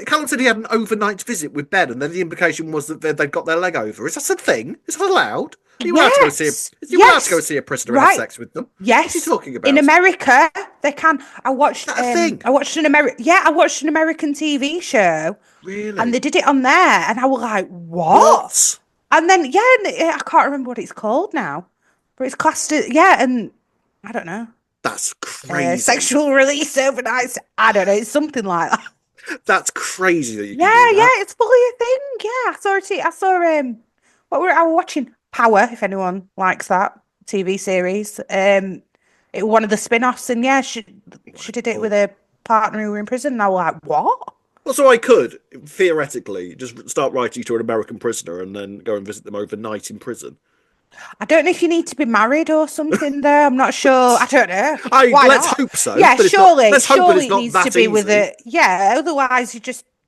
Callum said he had an overnight visit with Ben, and then the implication was that they'd got their leg over. Is that a thing? Is that allowed? Are you allowed to go see a prisoner and have sex with them? Yes. What are you talking about? In America, they can. I watched an American TV show. Really? And they did it on there, and I was like, what? And then I can't remember what it's called now, but it's classed as, and I don't know. That's crazy. Sexual release overnight. I don't know. It's something like that. That's crazy that you can do that. It's fully a thing. Yeah, I saw it. I saw I was watching Power, if anyone likes that TV series. It was one of the spin-offs, and she did it with a partner who were in prison, and I was like, what? Well, so I could theoretically just start writing to an American prisoner and then go and visit them overnight in prison. I don't know if you need to be married or something there. I'm not sure. I don't know. Let's hope so. Yeah, surely it needs to be easy. with it. Yeah, otherwise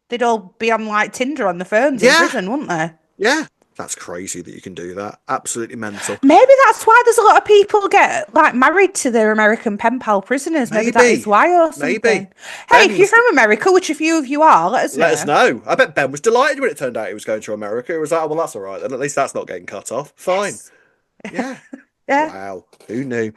they'd all be on like Tinder on the phones in prison, wouldn't they? Yeah. That's crazy that you can do that. Absolutely mental. Maybe that's why there's a lot of people get like married to their American pen pal prisoners. Maybe that is why or something. Maybe. Hey, if you're from America, which a few of you are, let us know. I bet Ben was delighted when it turned out he was going to America. He was like, oh, well, that's all right then. At least that's not getting cut off. Fine. Yes. Yeah. Yeah. Wow, who knew?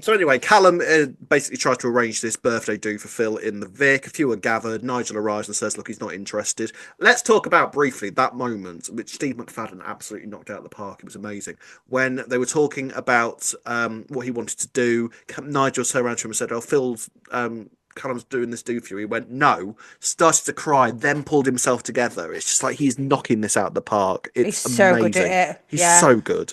So anyway, Callum basically tries to arrange this birthday do for Phil in the Vic. A few are gathered. Nigel arrives and says, look, he's not interested. Let's talk about briefly that moment, which Steve McFadden absolutely knocked out of the park. It was amazing. When they were talking about what he wanted to do, Nigel turned around to him and said, oh, Phil's... Callum's doing this do for you. He went, no, started to cry, then pulled himself together. It's just like he's knocking this out of the park. It's he's amazing. So good at it. He's so good.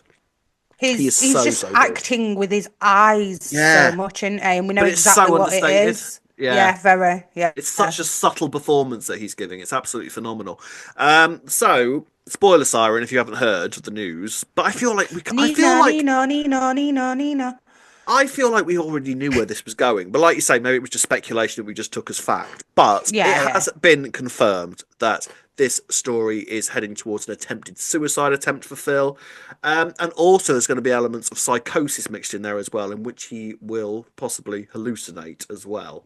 He's just acting with his eyes so much, and we know exactly what it is. Yeah, very. Yeah, it's such a subtle performance that he's giving. It's absolutely phenomenal. So, spoiler siren if you haven't heard the news, but I feel like I feel like we already knew where this was going. But like you say, maybe it was just speculation that we just took as fact. But it has been confirmed that this story is heading towards an attempted suicide attempt for Phil. And also there's going to be elements of psychosis mixed in there as well, in which he will possibly hallucinate as well.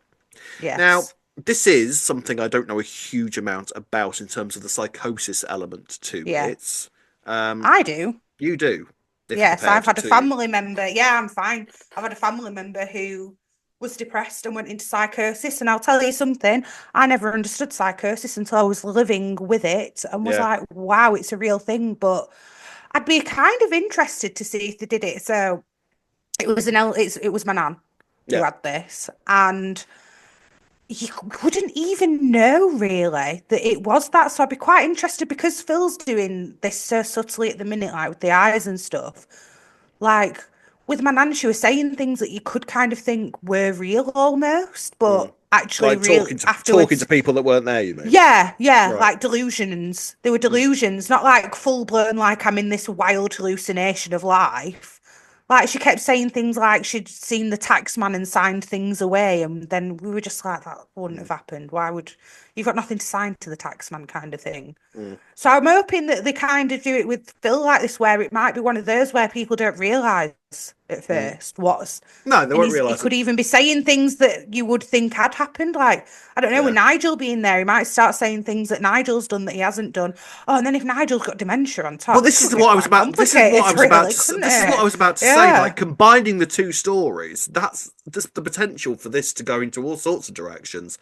Yes. Now, this is something I don't know a huge amount about in terms of the psychosis element to it. I do. You do? Yes, I've had a family member. Yeah, I'm fine. I've had a family member who was depressed and went into psychosis. And I'll tell you something, I never understood psychosis until I was living with it and was like, wow, it's a real thing. But I'd be kind of interested to see if they did it. So it was my nan who had this. And you wouldn't even know really that it was that. So I'd be quite interested because Phil's doing this so subtly at the minute, like with the eyes and stuff. Like with my nan, she was saying things that you could kind of think were real almost, but actually like real talking to people that weren't there, you mean? Yeah, right. Like delusions. They were delusions, not like full blown, like I'm in this wild hallucination of life. Like, she kept saying things like she'd seen the taxman and signed things away, and then we were just like, that wouldn't have happened. Why would... You've got nothing to sign to the taxman kind of thing. So I'm hoping that they kind of do it with Phil like this, where it might be one of those where people don't realise at first what's... No, they won't realise. He could even be saying things that you would think had happened. Like, I don't know, with Nigel being there, he might start saying things that Nigel's done that he hasn't done. Oh, and then if Nigel's got dementia on top... Well, this is what I was about to say. Like, combining the two stories, that's just the potential for this to go into all sorts of directions.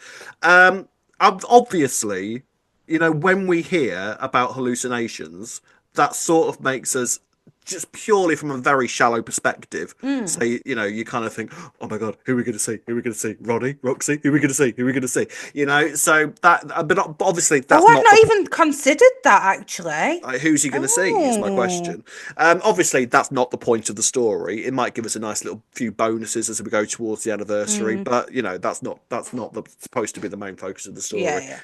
Obviously, you know, when we hear about hallucinations, that sort of makes us just purely from a very shallow perspective. Mm. Say, you know, you kind of think, oh my God, who are we going to see? Who are we going to see? Ronnie, Roxy, who are we going to see? Who are we going to see? You know, so that, but obviously Oh, that's I've not not the even considered that actually. who's he going to see is my Oh. question. Obviously, that's not the point of the story. It might give us a nice little few bonuses as we go towards the anniversary, Mm. but you know that's not supposed to be the main focus of the Yeah, story. yeah.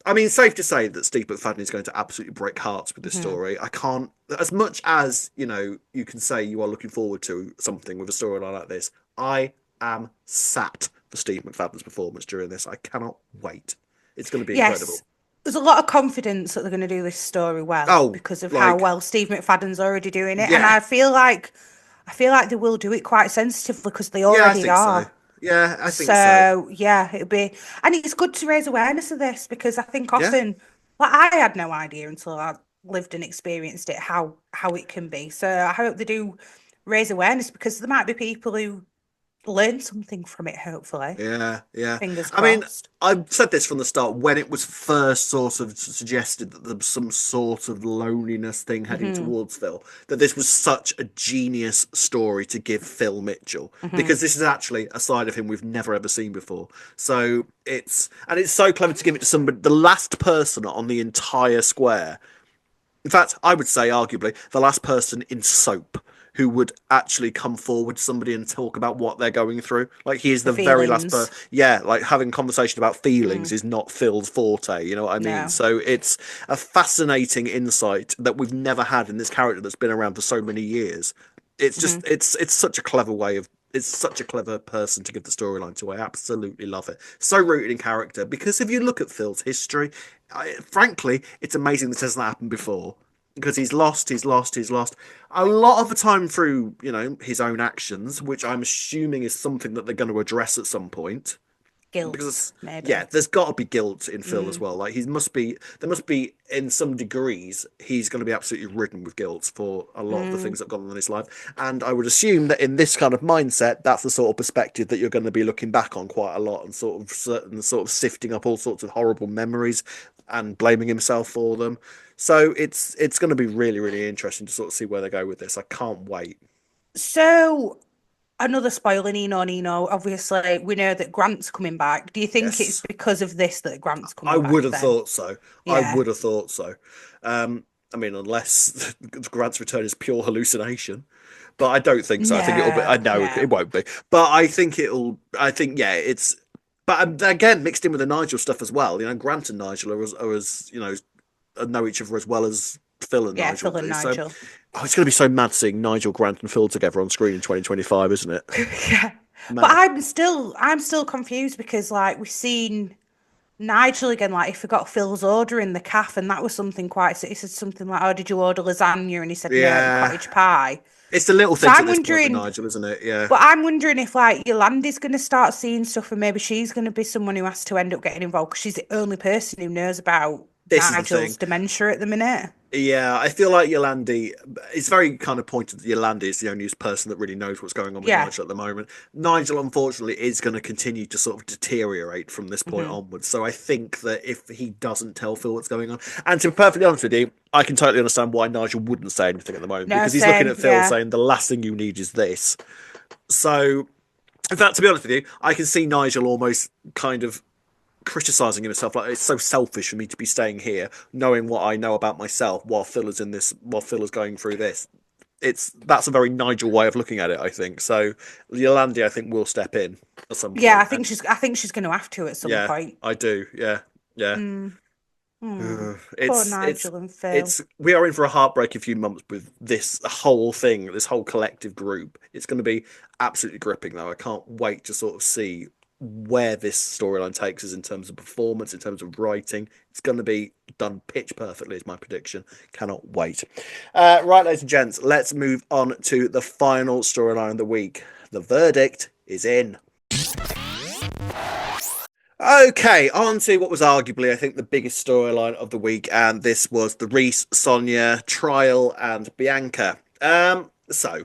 I mean, safe to say that Steve McFadden is going to absolutely break hearts with this Hmm. story. I can't, as much as you know, you can say you are looking forward to something with a storyline like this. I am sat for Steve McFadden's performance during this. I cannot wait. It's going to be incredible. Yes. There's a lot of confidence that they're going to do this story well Oh, because of how like well Steve McFadden's already doing it, and yeah, I feel like they will do it quite sensitively because they yeah, I already think so. are. Yeah, I think so. So yeah, it'll be, and it's good to raise awareness of this because I think Yeah, often, like I had no idea until I lived and experienced it how it can be. So I hope they do raise awareness because there might be people who learn something from it. Hopefully, yeah, yeah. fingers I mean, crossed. I've said this from the start when it was first sort of suggested that there was some sort of loneliness thing heading Hmm. towards Phil, that this was such a genius story to give Phil Mitchell Hmm. because this is actually a side of him we've never ever seen before. So it's so clever to give it to somebody, the last person on the entire square. In fact, I would say arguably the last person in soap who would actually come forward to somebody and talk about what they're going through. Like he is The the very last feelings. person. Yeah, like having conversation about feelings Mm, is not Phil's forte. You know what I mean? no. So it's a fascinating insight that we've never had in this character that's been around for so many years. It's just Hmm. it's such a clever way of it's such a clever person to give the storyline to. I absolutely love it. So rooted in character because if you look at Phil's history, frankly, it's amazing this hasn't happened before because he's lost a lot of the time through you know his own actions, which I'm assuming is something that they're going to address at some point Guilt, because yeah, maybe. there's got to be guilt in Phil as Mm, well. Like he must be, there must be in some degrees he's going to be absolutely ridden with guilt for a lot of the mm, things that have gone on in his life. And I would assume that in this kind of mindset, that's the sort of perspective that you're going to be looking back on quite a lot and sort of sifting up all sorts of horrible memories and blaming himself for them. So it's going to be really really interesting to sort of see where they go with this. I can't wait. so, another spoiler, Nino. Obviously, we know that Grant's coming back. Do you think it's Yes. because of this that Grant's I coming would back have then? thought so. I Yeah. would have thought so. I mean, unless Grant's return is pure hallucination, but I don't think so. I think it'll be. I No, know it no. won't be, but I think it'll. I think yeah, it's. But again, mixed in with the Nigel stuff as well. You know, Grant and Nigel are as you know know each other as well as Phil and Yeah, Nigel Phil and do. So, Nigel. oh, it's going to be so mad seeing Nigel, Grant, and Phil together on screen in 2025, isn't it? Yeah. But Mad. I'm still confused because like we've seen Nigel again, like he forgot Phil's order in the cafe, and that was something quite. He said something like, "Oh, did you order lasagna?" And he said, "No, Yeah, cottage pie." it's the little So things at I'm this point with wondering, Nigel, isn't it? Yeah. but I'm wondering if like Yolanda's going to start seeing stuff, and maybe she's going to be someone who has to end up getting involved because she's the only person who knows about This is the Nigel's thing. dementia at the minute. Yeah, I feel like Yolandi. It's very kind of pointed that Yolandi is the only person that really knows what's going on with Yeah. Nigel at the moment. Nigel, unfortunately, is going to continue to sort of deteriorate from this point Hmm. onwards. So I think that if he doesn't tell Phil what's going on, and to be perfectly honest with you, I can totally understand why Nigel wouldn't say anything at the moment No, because he's looking same. at Phil Yeah. saying the last thing you need is this. So, in fact, to be honest with you, I can see Nigel almost kind of criticizing himself like it's so selfish for me to be staying here knowing what I know about myself while Phil is going through this. That's a very Nigel way of looking at it, I think. So Yolandi I think will step in at some Yeah, point and I think she's going to have to at some yeah, point. I do. Yeah. Yeah. Mm. Hmm. Poor It's Nigel and Phil. we are in for a heartbreaking few months with this whole thing, this whole collective group. It's going to be absolutely gripping though. I can't wait to sort of see where this storyline takes us in terms of performance, in terms of writing. It's going to be done pitch perfectly, is my prediction. Cannot wait. Right, ladies and gents, let's move on to the final storyline of the week. The verdict is in. Okay, on to what was arguably, I think, the biggest storyline of the week, and this was the Reese Sonia trial and Bianca. So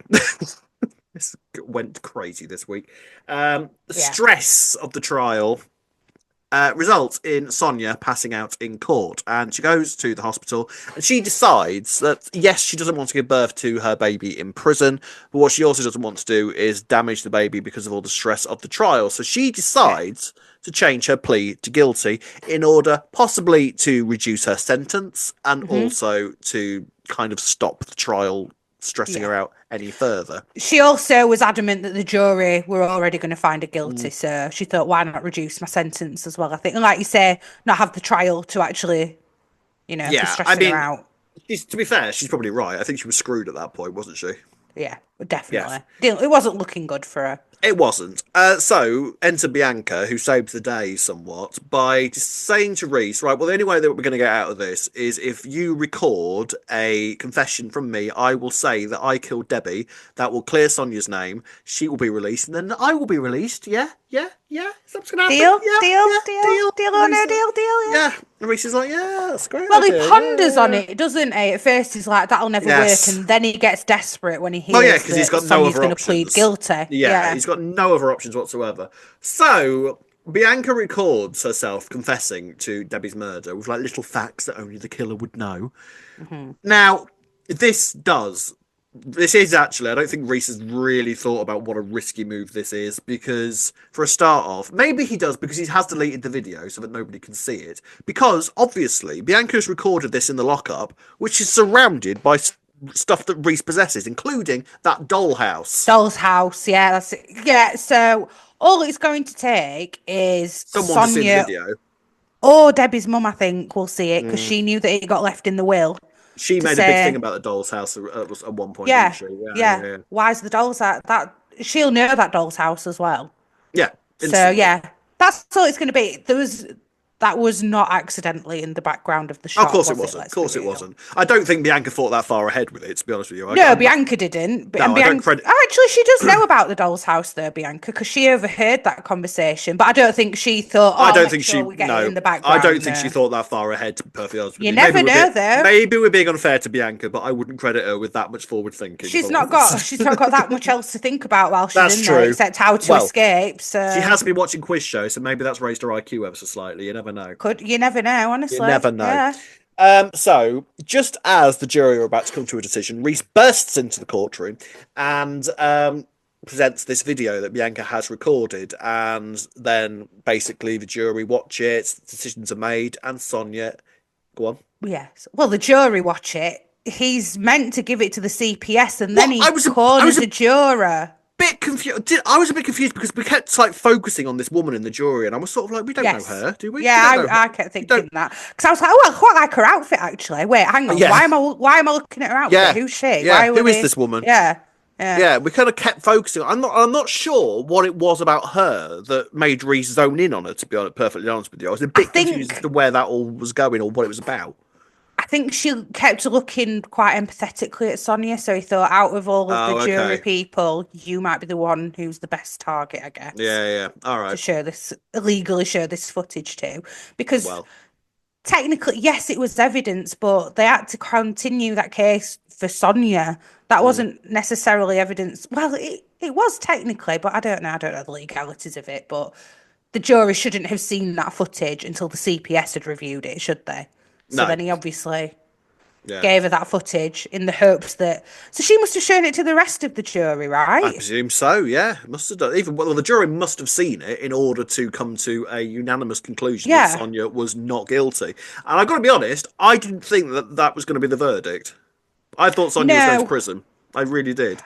this went crazy this week. The Yeah. stress of the trial results in Sonia passing out in court. And she goes to the hospital and she decides that, yes, she doesn't want to give birth to her baby in prison, but what she also doesn't want to do is damage the baby because of all the stress of the trial. So she decides to change her plea to guilty in order possibly to reduce her sentence and also to kind of stop the trial stressing her out any further. She also was adamant that the jury were already going to find her guilty, so she thought, why not reduce my sentence as well? I think, and like you say, not have the trial to actually, be stressing her out. To be fair, she's probably right. I think she was screwed at that point, wasn't she? Yeah, definitely. It wasn't looking good for her. It wasn't. So enter Bianca, who saves the day somewhat by just saying to Reese, right, well, the only way that we're going to get out of this is if you record a confession from me. I will say that I killed Debbie. That will clear Sonia's name. She will be released, and then I will be released. Yeah. Something's going to happen. Deal or no deal, yeah. And Reese is like, yeah, that's great. Well, he ponders on it, doesn't he? At first, he's like, that'll never work. And then he gets desperate when he hears because he's got Sonia's no other options. Plead guilty. Yeah, he's got no other options whatsoever. So Bianca records herself confessing to Debbie's murder with like little facts that only the killer would know. Now, this is actually, I don't think Reese has really thought about what a risky move this is, because for a start off, maybe he does because he has deleted the video so that nobody can see it. Because obviously, Bianca's recorded this in the lockup, which is surrounded by stuff that Reese possesses, including that dollhouse. Doll's house, yeah, that's it. Yeah, so all it's going to take is someone to see the Sonia video. or Debbie's mum, I think, will see it because she knew that it got left in the will. She made a big thing about the doll's house at one point, didn't she? Yeah. Why's the doll's house? That she'll know that doll's house as well. Yeah. Instantly. So that's all it's going to be. That was not accidentally in the background of the shot. Of course it wasn't. Of course it wasn't. I don't think Bianca thought that far ahead with it, to be honest with you. Bianca didn't. No, I don't credit... Actually, she does know about the doll's house, though, Bianca, because she overheard that conversation. But I don't think she thought. I don't think she. No, in the background, I don't think she thought that far ahead. To be perfectly honest with you, never know, though. Maybe we're being unfair to Bianca, but I wouldn't credit her with that much forward thinking. She's not got that much else to think about while she's in there, except how to escape. So she has been watching quiz shows, so maybe that's raised her IQ ever so slightly. You never know. You never know, honestly. You never know. Yeah. So, just as the jury are about to come to a decision, Reese bursts into the courtroom and presents this video that Bianca has recorded. And then, basically, the jury watch it, decisions are made, and Sonia... Go on. Yes. Well, the jury watch it. He's meant to give it to the CPS, and then he corners a juror. Bit confused. I was a bit confused because we kept like focusing on this woman in the jury, and I was sort of like, we don't know her, do we? Yeah, I kept thinking that because I was like, oh, I quite like her outfit actually. Wait, hang on, why am I looking at her outfit? Yeah. Who's she? Yeah, who is this woman? Yeah. We kind of kept focusing. I'm not sure what it was about her that made Reese zone in on her. To be honest, perfectly honest with you, I was a bit confused as to where that all was going or what it was about. I think she kept looking quite empathetically at Sonia, so he thought, out of all of the jury people, you might be the one who's the best target, I guess. Yeah. All right. To illegally show this footage to, because technically, yes, it was evidence, but they had to continue that case for Sonia. That wasn't necessarily evidence. Well, it was technically, but I don't know the legalities of it. But the jury shouldn't have seen that footage until the CPS had reviewed it, should they? So then he obviously gave her that footage in the hopes that... So she must have shown it to the rest of the jury, right? I presume so, yeah. Must have done. The jury must have seen it in order to come to a unanimous conclusion that Sonia was not guilty. And I've got to be honest, I didn't think that was going to be the verdict. I thought Sonia was going to prison. I really did.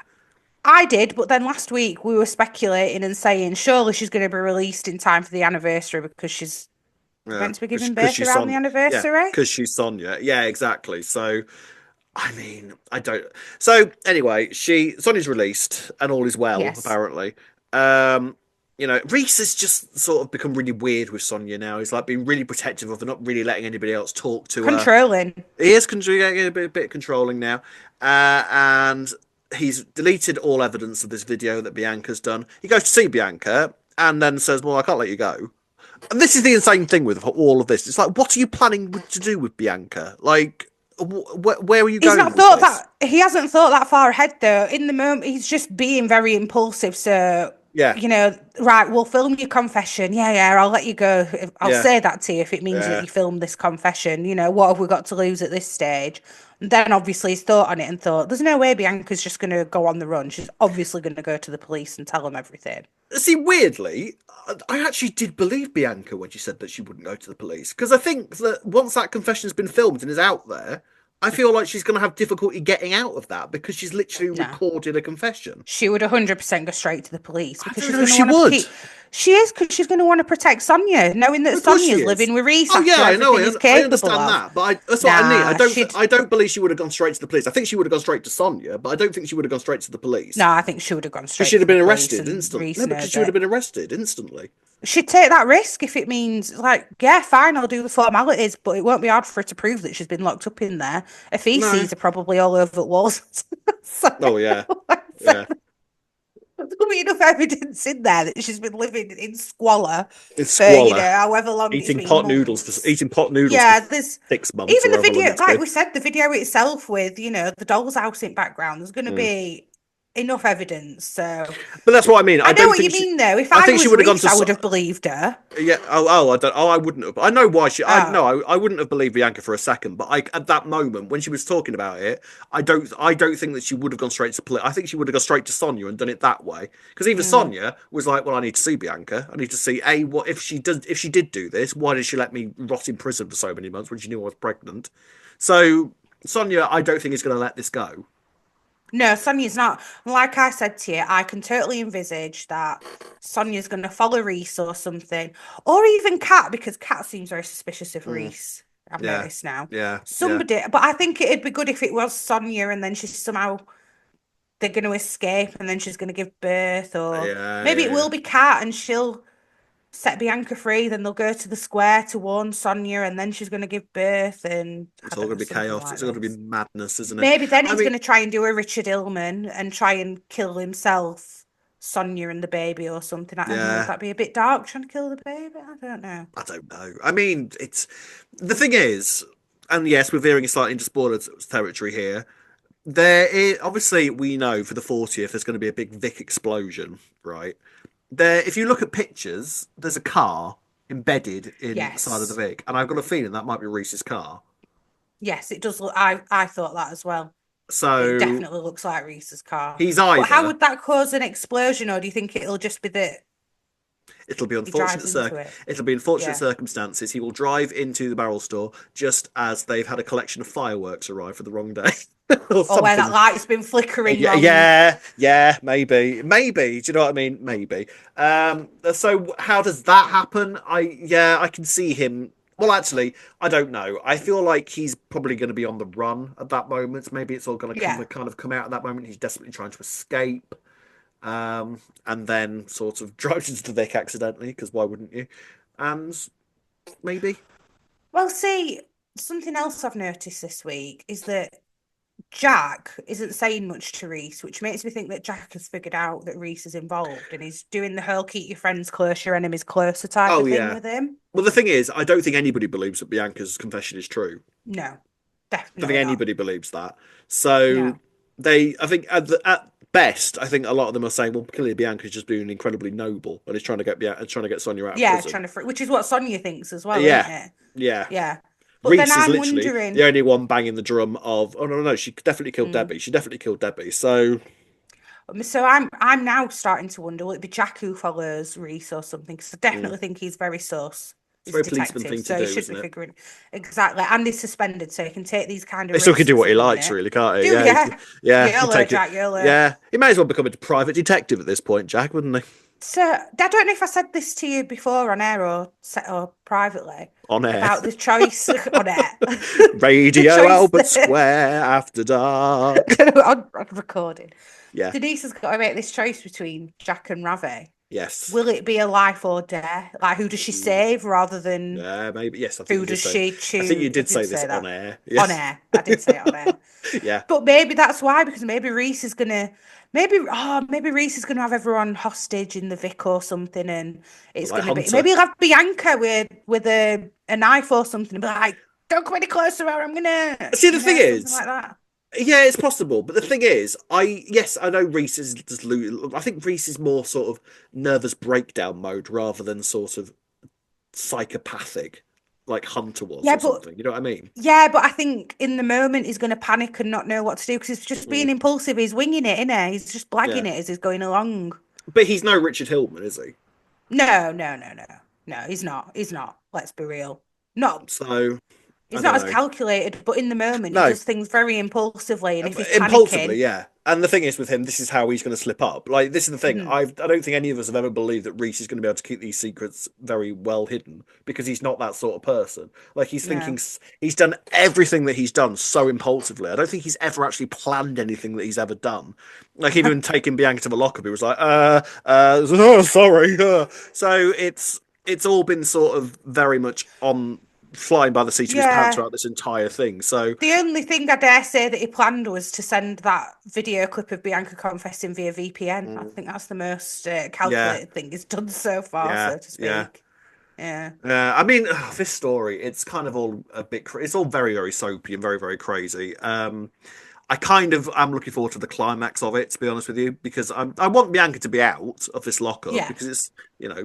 I did, but then last week we were speculating and saying, surely she's going to be released in time for the anniversary because she's... meant to be giving birth around the anniversary? Yeah, because she's Sonia. Yeah, exactly. So, I mean, I don't... So, anyway, Sonia's released, and all is well, apparently. Reese has just sort of become really weird with Sonia now. He's, like, being really protective of her, not really letting anybody else talk to her. Controlling. He is getting a bit controlling now. And he's deleted all evidence of this video that Bianca's done. He goes to see Bianca, and then says, well, I can't let you go. And this is the insane thing with all of this. It's like, what are you planning to do with Bianca? Like, where are you going? He hasn't thought that far ahead, though. In the moment, he's just being very impulsive. So Yeah, you know, right, we'll film your confession. Yeah, I'll let you go. I'll yeah, say that to you if it means that yeah. you filmed this confession. You know, what have we got to lose at this stage? And then obviously he's thought on it and thought, there's no way Bianca's just going to go on the run. She's obviously going to go to the police and tell them everything. See, weirdly, I actually did believe Bianca when she said that she wouldn't go to the police, because I think that once that confession's been filmed and is out there, I feel like she's going to have difficulty getting out of that because she's literally No. recorded a confession. She would 100% go straight to the police I because don't she's know if going to she want to would. keep. She is because she's going to want to protect Sonia, knowing that Of course she Sonia's is. living with Reese Oh yeah, after I know. everything he's I capable understand of. that, but that's what I mean. Nah, she'd. I don't believe she would have gone straight to the police. I think she would have gone straight to Sonia, but I don't think she would have gone straight to the police. No, I think she would have gone Because straight she'd to have the been police, arrested and instantly. Reese No, because knows she would have it. been arrested instantly. She'd take that risk if it means, like, yeah, fine, I'll do the formalities, but it won't be hard for her to prove that she's been locked up in there. Her No. feces are probably all over the walls. So, Oh yeah, so yeah. there'll be enough evidence in there that she's been living in squalor It's for, you know, squalor. however long it's been, months. Eating pot noodles Yeah, for there's 6 months even or the however long video, it's like been. we said, the video itself with, you know, the doll's house in background. There's going to Mm. be enough evidence. So But that's what I mean. I know don't what you think she. mean, though. If I I think she was would have gone Reese, to. I would have believed her. Yeah. I don't. Oh, I wouldn't have. I know why she. I Oh, no. I wouldn't have believed Bianca for a second. But at that moment when she was talking about it, I don't. I don't think that she would have gone straight to police. I think she would have gone straight to Sonia and done it that way. Because even mm. Sonia was like, "Well, I need to see Bianca. I need to see a what if she does. If she did do this, why did she let me rot in prison for so many months when she knew I was pregnant?" So Sonia, I don't think is going to let this go. No, Sonia's not. Like I said to you, I can totally envisage that Sonia's going to follow Reese or something, or even Kat, because Kat seems very suspicious of Mm, Reese. I've yeah. noticed now. Yeah. Yeah. Somebody, but I think it'd be good if it was Sonia and then she's somehow they're going to escape and then she's going to give birth, or Yeah. maybe it Yeah. will be Kat and she'll set Bianca free. Then they'll go to the square to warn Sonia, and then she's going to give birth, and I It's all don't going know, to be something chaos. like It's all going to be this. madness, isn't it? Maybe then I he's mean, going to try and do a Richard Illman and try and kill himself, Sonia and the baby or something. I don't know. Would yeah, that be a bit dark trying to kill the baby? I don't know. I don't know. I mean, it's the thing is, and yes, we're veering slightly into spoiler territory here. There is obviously we know for the 40th there's going to be a big Vic explosion, right? There, if you look at pictures, there's a car embedded in the side of the Yes. Vic, and I've got a feeling that might be Reese's car. Yes, it does look. I thought that as well. It So definitely looks like Reese's car. he's But how either would that cause an explosion, or do you think it'll just be that It'll be he drives unfortunate. into it? It'll be unfortunate Yeah. circumstances. He will drive into the barrel store just as they've had a collection of fireworks arrive for the wrong day, or Or where that something. light's been flickering Yeah, wrong. maybe. Do you know what I mean? Maybe. So how does that happen? I can see him. Well, actually, I don't know. I feel like he's probably going to be on the run at that moment. Maybe it's all going to Yeah. kind of come out at that moment. He's desperately trying to escape, and then sort of drives into the Vic accidentally. Because why wouldn't you? And maybe. Well, see, something else I've noticed this week is that Jack isn't saying much to Reese, which makes me think that Jack has figured out that Reese is involved and he's doing the whole keep your friends close, your enemies closer type Oh of thing yeah. with him. Well, the thing is, I don't think anybody believes that Bianca's confession is true. No, I don't definitely think not. anybody believes that. So No. I think at best, I think a lot of them are saying, well, clearly Bianca's just being incredibly noble and is trying to trying to get Sonia out of Yeah, prison. which is what Sonia thinks as well, Yeah, isn't it? yeah. Yeah. But then Reese is I'm literally wondering, the only one banging the drum of, oh no, she definitely killed mm, Debbie. She definitely killed Debbie. So so I'm now starting to wonder, will it be Jack who follows Reese or something? Because I mm, definitely think he's very sus. it's a He's a very policeman detective, thing to so do, he should isn't be it? figuring exactly. And he's suspended, so he can take these kind of He still can do risks what he at the likes, minute. really, can't he? Do Yeah, yeah. yeah. He YOLO, take it. Jack, YOLO. Yeah, he may as well become a private detective at this point, Jack, wouldn't he? So I don't know if I said this to you before on air or privately On air. about the choice on air. The Radio choice Albert that Square after dark. on recording. Yeah. Denise has got to make this choice between Jack and Ravi. Yes. Will it be a life or death? Like, who does she save rather than Yeah, maybe. Yes, I think who you did does say. she I think choose? you I did say this say on that. air. On Yes. air. I did say it on air. Yeah. But maybe that's why, because maybe Reese is gonna maybe Reese is gonna have everyone hostage in the Vic or something, and it's Like gonna be Hunter. maybe he'll have Bianca with a knife or something and be like, don't come any closer or I'm gonna See, the thing something is, like that. Yeah, it's possible. But the thing is, I know Reese is just I think Reese is more sort of nervous breakdown mode rather than sort of psychopathic, like Hunter was Yeah, or but something. You know what I mean? yeah, but I think in the moment he's going to panic and not know what to do because he's just being Mm, impulsive. He's winging it, innit? He's just yeah. blagging it as he's going along. But he's no Richard Hillman, is he? No, no, no, no, no. He's not. He's not. Let's be real. No, So I he's not don't as know. calculated. But in the moment, he No, does things very impulsively, and if he's impulsively, panicking, yeah. And the thing is with him, this is how he's going to slip up. Like this is the thing. mhm, I don't think any of us have ever believed that Reese is going to be able to keep these secrets very well hidden because he's not that sort of person. Like he's thinking, no. he's done everything that he's done so impulsively. I don't think he's ever actually planned anything that he's ever done. Like even taking Bianca to the lockup, he was like, oh, sorry. So it's all been sort of very much on flying by the seat of his pants Yeah. throughout this entire thing. So The only thing I dare say that he planned was to send that video clip of Bianca confessing via VPN. I mm, think that's the most yeah. calculated thing he's done so far, Yeah, so to yeah. speak. Yeah. I mean, this story, it's kind of all a bit, it's all very, very soapy and very, very crazy. I kind of am looking forward to the climax of it, to be honest with you, because I want Bianca to be out of this lockup Yeah. because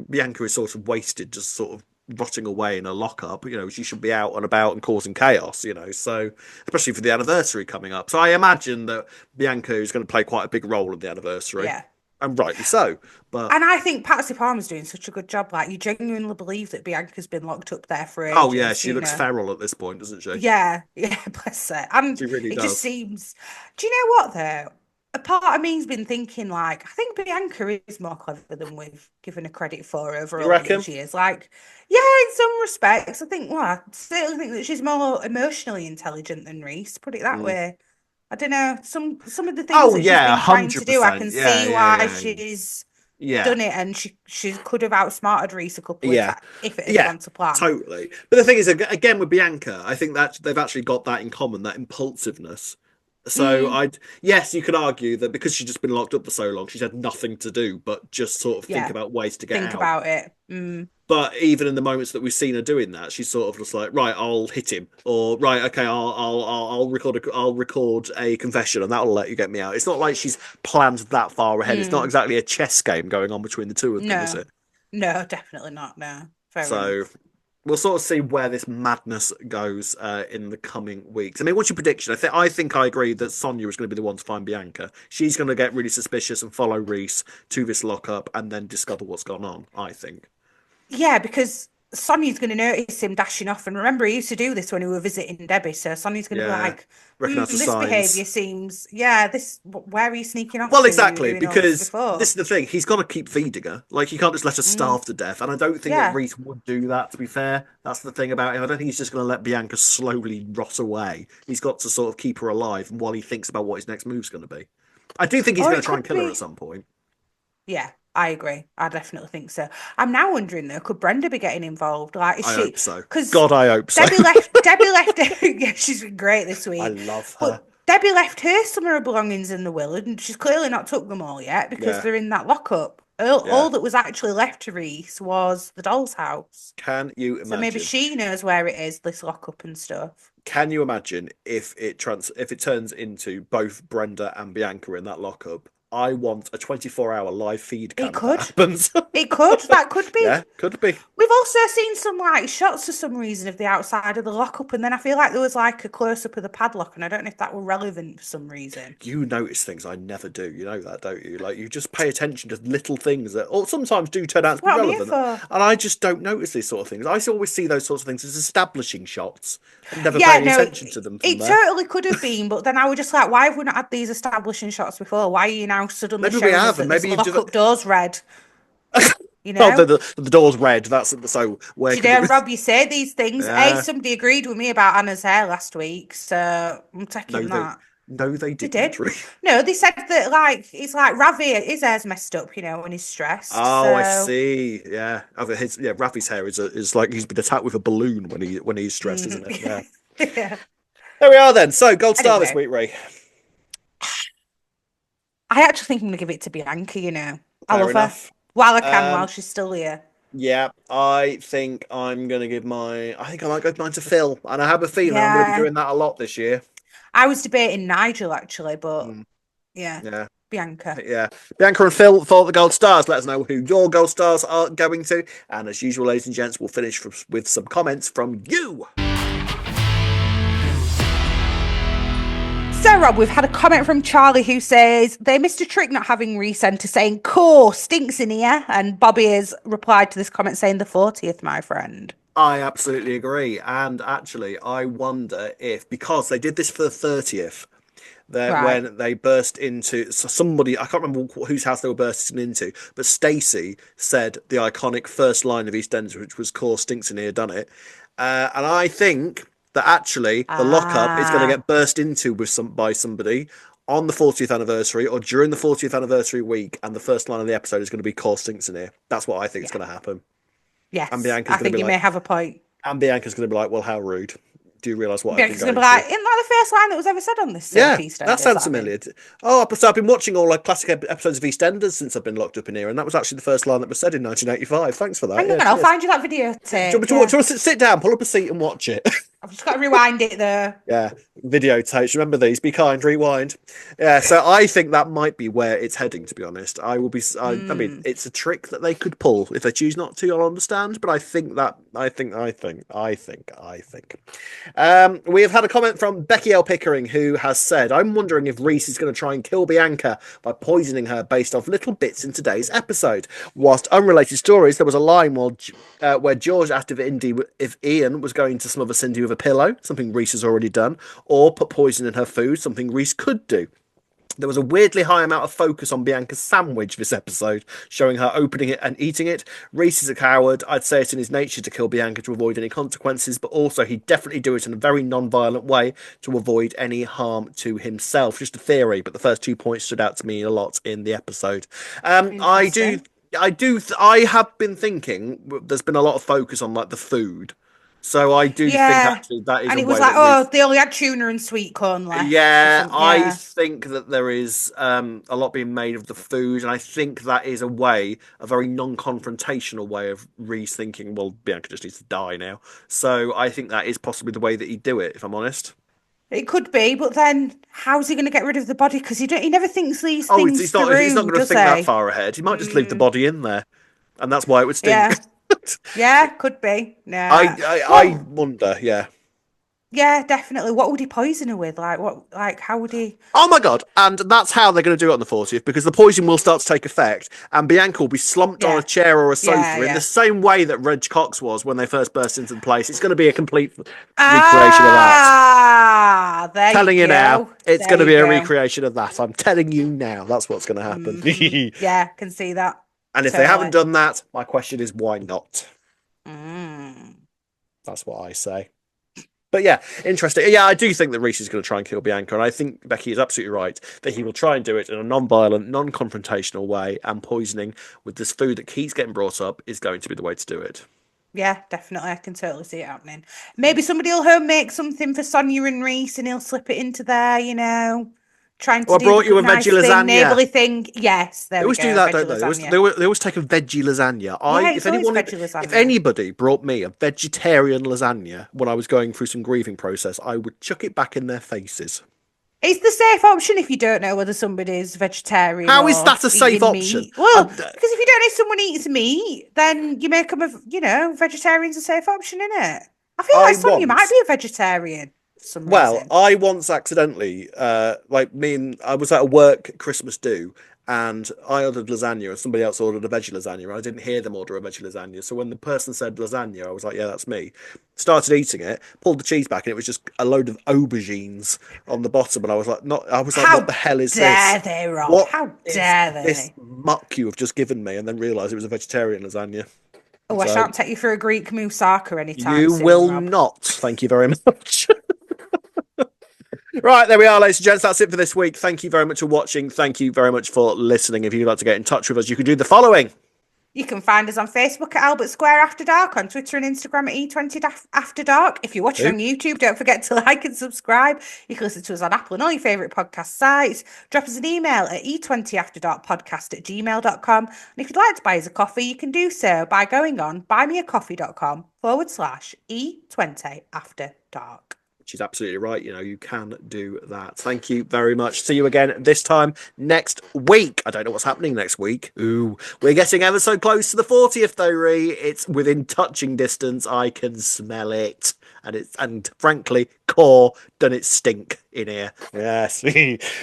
Bianca is sort of wasted, just sort of rotting away in a lockup. She should be out and about and causing chaos, so especially for the anniversary coming up. So I imagine that Bianca is going to play quite a big role in the anniversary, Yeah. and rightly so. But And I think Patsy Palmer's doing such a good job. Like, you genuinely believe that Bianca's been locked up there for oh yeah, ages, she looks feral at this point, doesn't she? Yeah, yeah, bless her. And She really it just does. seems, do you know what though? A part of me's been thinking like, I think Bianca is more clever than we've given her credit for over You all reckon? these years. Like, yeah, in some respects, I think, well, I certainly think that she's more emotionally intelligent than Reese, put it that Mm. way. I don't know, some of the things Oh that she's yeah, been trying to do, I 100%. can Yeah, see yeah, why yeah, she's yeah, done it, and she could have outsmarted Reese a couple of yeah, times if it had yeah. gone to plan. Totally. But the thing is, again with Bianca, I think that they've actually got that in common, that impulsiveness. So Mm, yes, you could argue that because she's just been locked up for so long, she's had nothing to do but just sort of think yeah, about ways to get think out. about it. Mm, But even in the moments that we've seen her doing that, she's sort of just like, right, I'll hit him, or right, okay, I'll record a confession, and that'll let you get me out. It's not like she's planned that far ahead. It's not mm. exactly a chess game going on between the two of them, is No, it? no, definitely not. No, fair So enough. we'll sort of see where this madness goes in the coming weeks. I mean, what's your prediction? I think I agree that Sonia is going to be the one to find Bianca. She's going to get really suspicious and follow Reese to this lockup and then discover what's gone on. I think. Yeah, because Sonia's going to notice him dashing off. And remember, he used to do this when we were visiting Debbie. So Sonia's going to be Yeah, like, recognize the this behaviour signs. seems, yeah, where are you sneaking off Well, to when you were exactly, doing all this because before? this is the thing. He's got to keep feeding her. Like, you can't just let her Mm, starve to death. And I don't think that yeah. Reese would do that, to be fair. That's the thing about him. I don't think he's just going to let Bianca slowly rot away. He's got to sort of keep her alive while he thinks about what his next move's going to be. I do think he's Or going to it try and could kill her at be, some point. yeah, I agree. I definitely think so. I'm now wondering though, could Brenda be getting involved? Like, is I she, hope so. because God, I hope so. Debbie left, yeah, she's been great this I week. love But her. Debbie left her some of her belongings in the will, and she's clearly not took them all yet because Yeah, they're in that lockup. All yeah. that was actually left to Reese was the doll's house. Can you So maybe imagine? she knows where it is, this lockup and stuff. Can you imagine if it turns into both Brenda and Bianca in that lockup? I want a 24-hour live feed It cam if that could. happens. It could. That could Yeah, be. could be. We've also seen some like shots for some reason of the outside of the lockup, and then I feel like there was like a close up of the padlock, and I don't know if that were relevant for some reason. You notice things I never do. You know that, don't you? Like you just pay attention to little things that, or sometimes do turn out That's to be what I'm here relevant, for. and I just don't notice these sort of things. I always see those sorts of things as establishing shots and never pay Yeah, any no, attention to them from it there. totally could have been, but then I was just like, why have we not had these establishing shots before? Why are you now suddenly Maybe we showing us have, and that this maybe you've just. lockup door's red? You Oh, know? the door's red. That's so. Where Do you could it know, be? Rob, you say these things. A, Yeah. somebody agreed with me about Anna's hair last week, so I'm No, taking they. that. No, they They didn't. did. Really. No, they said that like it's like Ravi, his hair's messed up, when he's stressed. Oh, I So see. Yeah. Rafi's hair is like he's been attacked with a balloon when he's stressed, isn't it? mhm. Yeah. Yeah. There we are then. So gold star this Anyway, week, Ray. I actually think I'm gonna give it to Bianca, I Fair love her. enough. While I can, while Um, she's still here. yeah, I think I'm gonna give I think I might go mine to Phil, and I have a feeling I'm gonna be Yeah. doing that a lot this year. I was debating Nigel actually, but Mm, yeah, yeah. Bianca. Yeah. Bianca and Phil for the gold stars. Let us know who your gold stars are going to. And as usual, ladies and gents, we'll finish with some comments from you. So, Rob, we've had a comment from Charlie who says they missed a trick not having Recenter saying, "Core stinks in here." And Bobby has replied to this comment saying the 40th, my friend. I absolutely agree. And actually, I wonder if, because they did this for the 30th, that Right. when they burst into somebody, I can't remember whose house they were bursting into, but Stacey said the iconic first line of EastEnders, which was "Core stinks in here, done it." And I think that actually the lockup is going to Ah, get burst into by somebody on the 40th anniversary or during the 40th anniversary week, and the first line of the episode is going to be "Core stinks in here." That's what I think is yeah. going to happen. And Yes, Bianca's I going to think be you may like, have a point. "Well, how rude. Do you realise what I've been Bianca's going to going be like, through?" "Isn't that the first line that was ever said on this Yeah, that EastEnders?" sounds I mean, familiar. Oh, so I've been watching all like classic episodes of EastEnders since I've been locked up in here, and that was actually the first line that was said in 1985. Thanks for that. hang Yeah, on, I'll cheers. find you that Do you videotape. want me Yeah, to sit down, pull up a seat, and watch it? I've just got to rewind it there. Yeah, videotapes. Remember these? Be kind, rewind. Yeah, so I think that might be where it's heading. To be honest, I will be. I mean, Mm. it's a trick that they could pull if they choose not to. I'll understand, but I think that. I think. We have had a comment from Becky L. Pickering who has said, "I'm wondering if Reese is going to try and kill Bianca by poisoning her based off little bits in today's episode. Whilst unrelated stories, there was a line where George asked if Ian was going to smother Cindy with a pillow, something Reese has already done, or put poison in her food, something Reese could do. There was a weirdly high amount of focus on Bianca's sandwich this episode, showing her opening it and eating it. Reese is a coward. I'd say it's in his nature to kill Bianca to avoid any consequences, but also he'd definitely do it in a very non-violent way to avoid any harm to himself. Just a theory, but the first 2 points stood out to me a lot in the episode. I do. Interesting. I have been thinking there's been a lot of focus on like the food. So I do think Yeah. actually that is And a it was way like, that oh, Reese. they only had tuna and sweet corn left or Yeah, something. I Yeah. think that there is a lot being made of the food, and I think that is a very non-confrontational way of Reese thinking, well, Bianca just needs to die now. So I think that is possibly the way that he'd do it, if I'm honest. It could be, but then how's he going to get rid of the body? Because he never thinks these Oh, things he's not through, going to does think that he? far ahead. He might just leave the Mm, body in there, and that's why it would stink. yeah. Yeah, could be. I, Yeah. I Well, wonder, yeah. yeah, definitely. What would he poison her with? How would he? Oh my god! And that's how they're going to do it on the 40th, because the poison will start to take effect, and Bianca will be slumped on a Yeah. chair or a Yeah, sofa in the yeah. same way that Reg Cox was when they first burst into the place. It's going to be a complete recreation of that. Ah, there Telling you you now, go. it's There going to you be a go. recreation of that. I'm telling you now, that's what's going to happen. Yeah, can see that. And if they haven't Totally. done that, my question is why not? Mm. That's what I say. But yeah, interesting. Yeah, I do think that Reese is going to try and kill Bianca, and I think Becky is absolutely right that he will try and do it in a non-violent, non-confrontational way, and poisoning with this food that keeps getting brought up is going to be the way to do it. Yeah, definitely. I can totally see it happening. Maybe somebody will home make something for Sonia and Reese and he'll slip it into there, trying Oh, to I do the brought you good, a veggie nice thing, lasagna. neighbourly thing. Yes, They there we always do go. that, Veggie don't they? lasagna. They always take a veggie lasagna. Yeah, it's always veggie If lasagna. anybody brought me a vegetarian lasagna when I was going through some grieving process, I would chuck it back in their faces. It's the safe option if you don't know whether somebody's vegetarian How is or that a safe eating option? meat. Well, because if you don't know if someone eats meat, then you make them vegetarian's a safe option, isn't it? I feel I like Sonia might once be a vegetarian for some Well, reason. I once accidentally, I was at a work Christmas do, and I ordered lasagna, and somebody else ordered a veggie lasagna. And I didn't hear them order a veggie lasagna, so when the person said lasagna, I was like, "Yeah, that's me." Started eating it, pulled the cheese back, and it was just a load of aubergines on the bottom. And I was like, "Not," I was like, "What How the hell is this? dare they, Rob? What How is dare this they? muck you have just given me?" And then realised it was a vegetarian lasagna. Oh, I So shan't take you for a Greek moussaka anytime you soon, will Rob. not. Thank you very much. Right, there we are, ladies and gents. That's it for this week. Thank you very much for watching. Thank you very much for listening. If you'd like to get in touch with us, you can do the following. You can find us on Facebook at Albert Square After Dark, on Twitter and Instagram at E20 After Dark. If you're watching Who? on YouTube, don't forget to like and subscribe. You can listen to us on Apple and all your favourite podcast sites. Drop us an email at e20afterdarkpodcast@gmail.com. And if you'd like to buy us a coffee, you can do so by going on buymeacoffee.com/E20 After Dark. she's absolutely right. You know, you can do that. Thank you very much. See you again this time next week. I don't know what's happening next week. Ooh, we're getting ever so close to the 40th though, Ree. It's within touching distance. I can smell it. And frankly, core done it stink in here. Yes.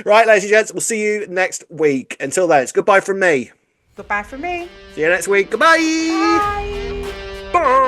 Right, ladies and gents, we'll see you next week. Until then, it's goodbye from me. Goodbye from me. See you next week. Goodbye. Bye. Bye.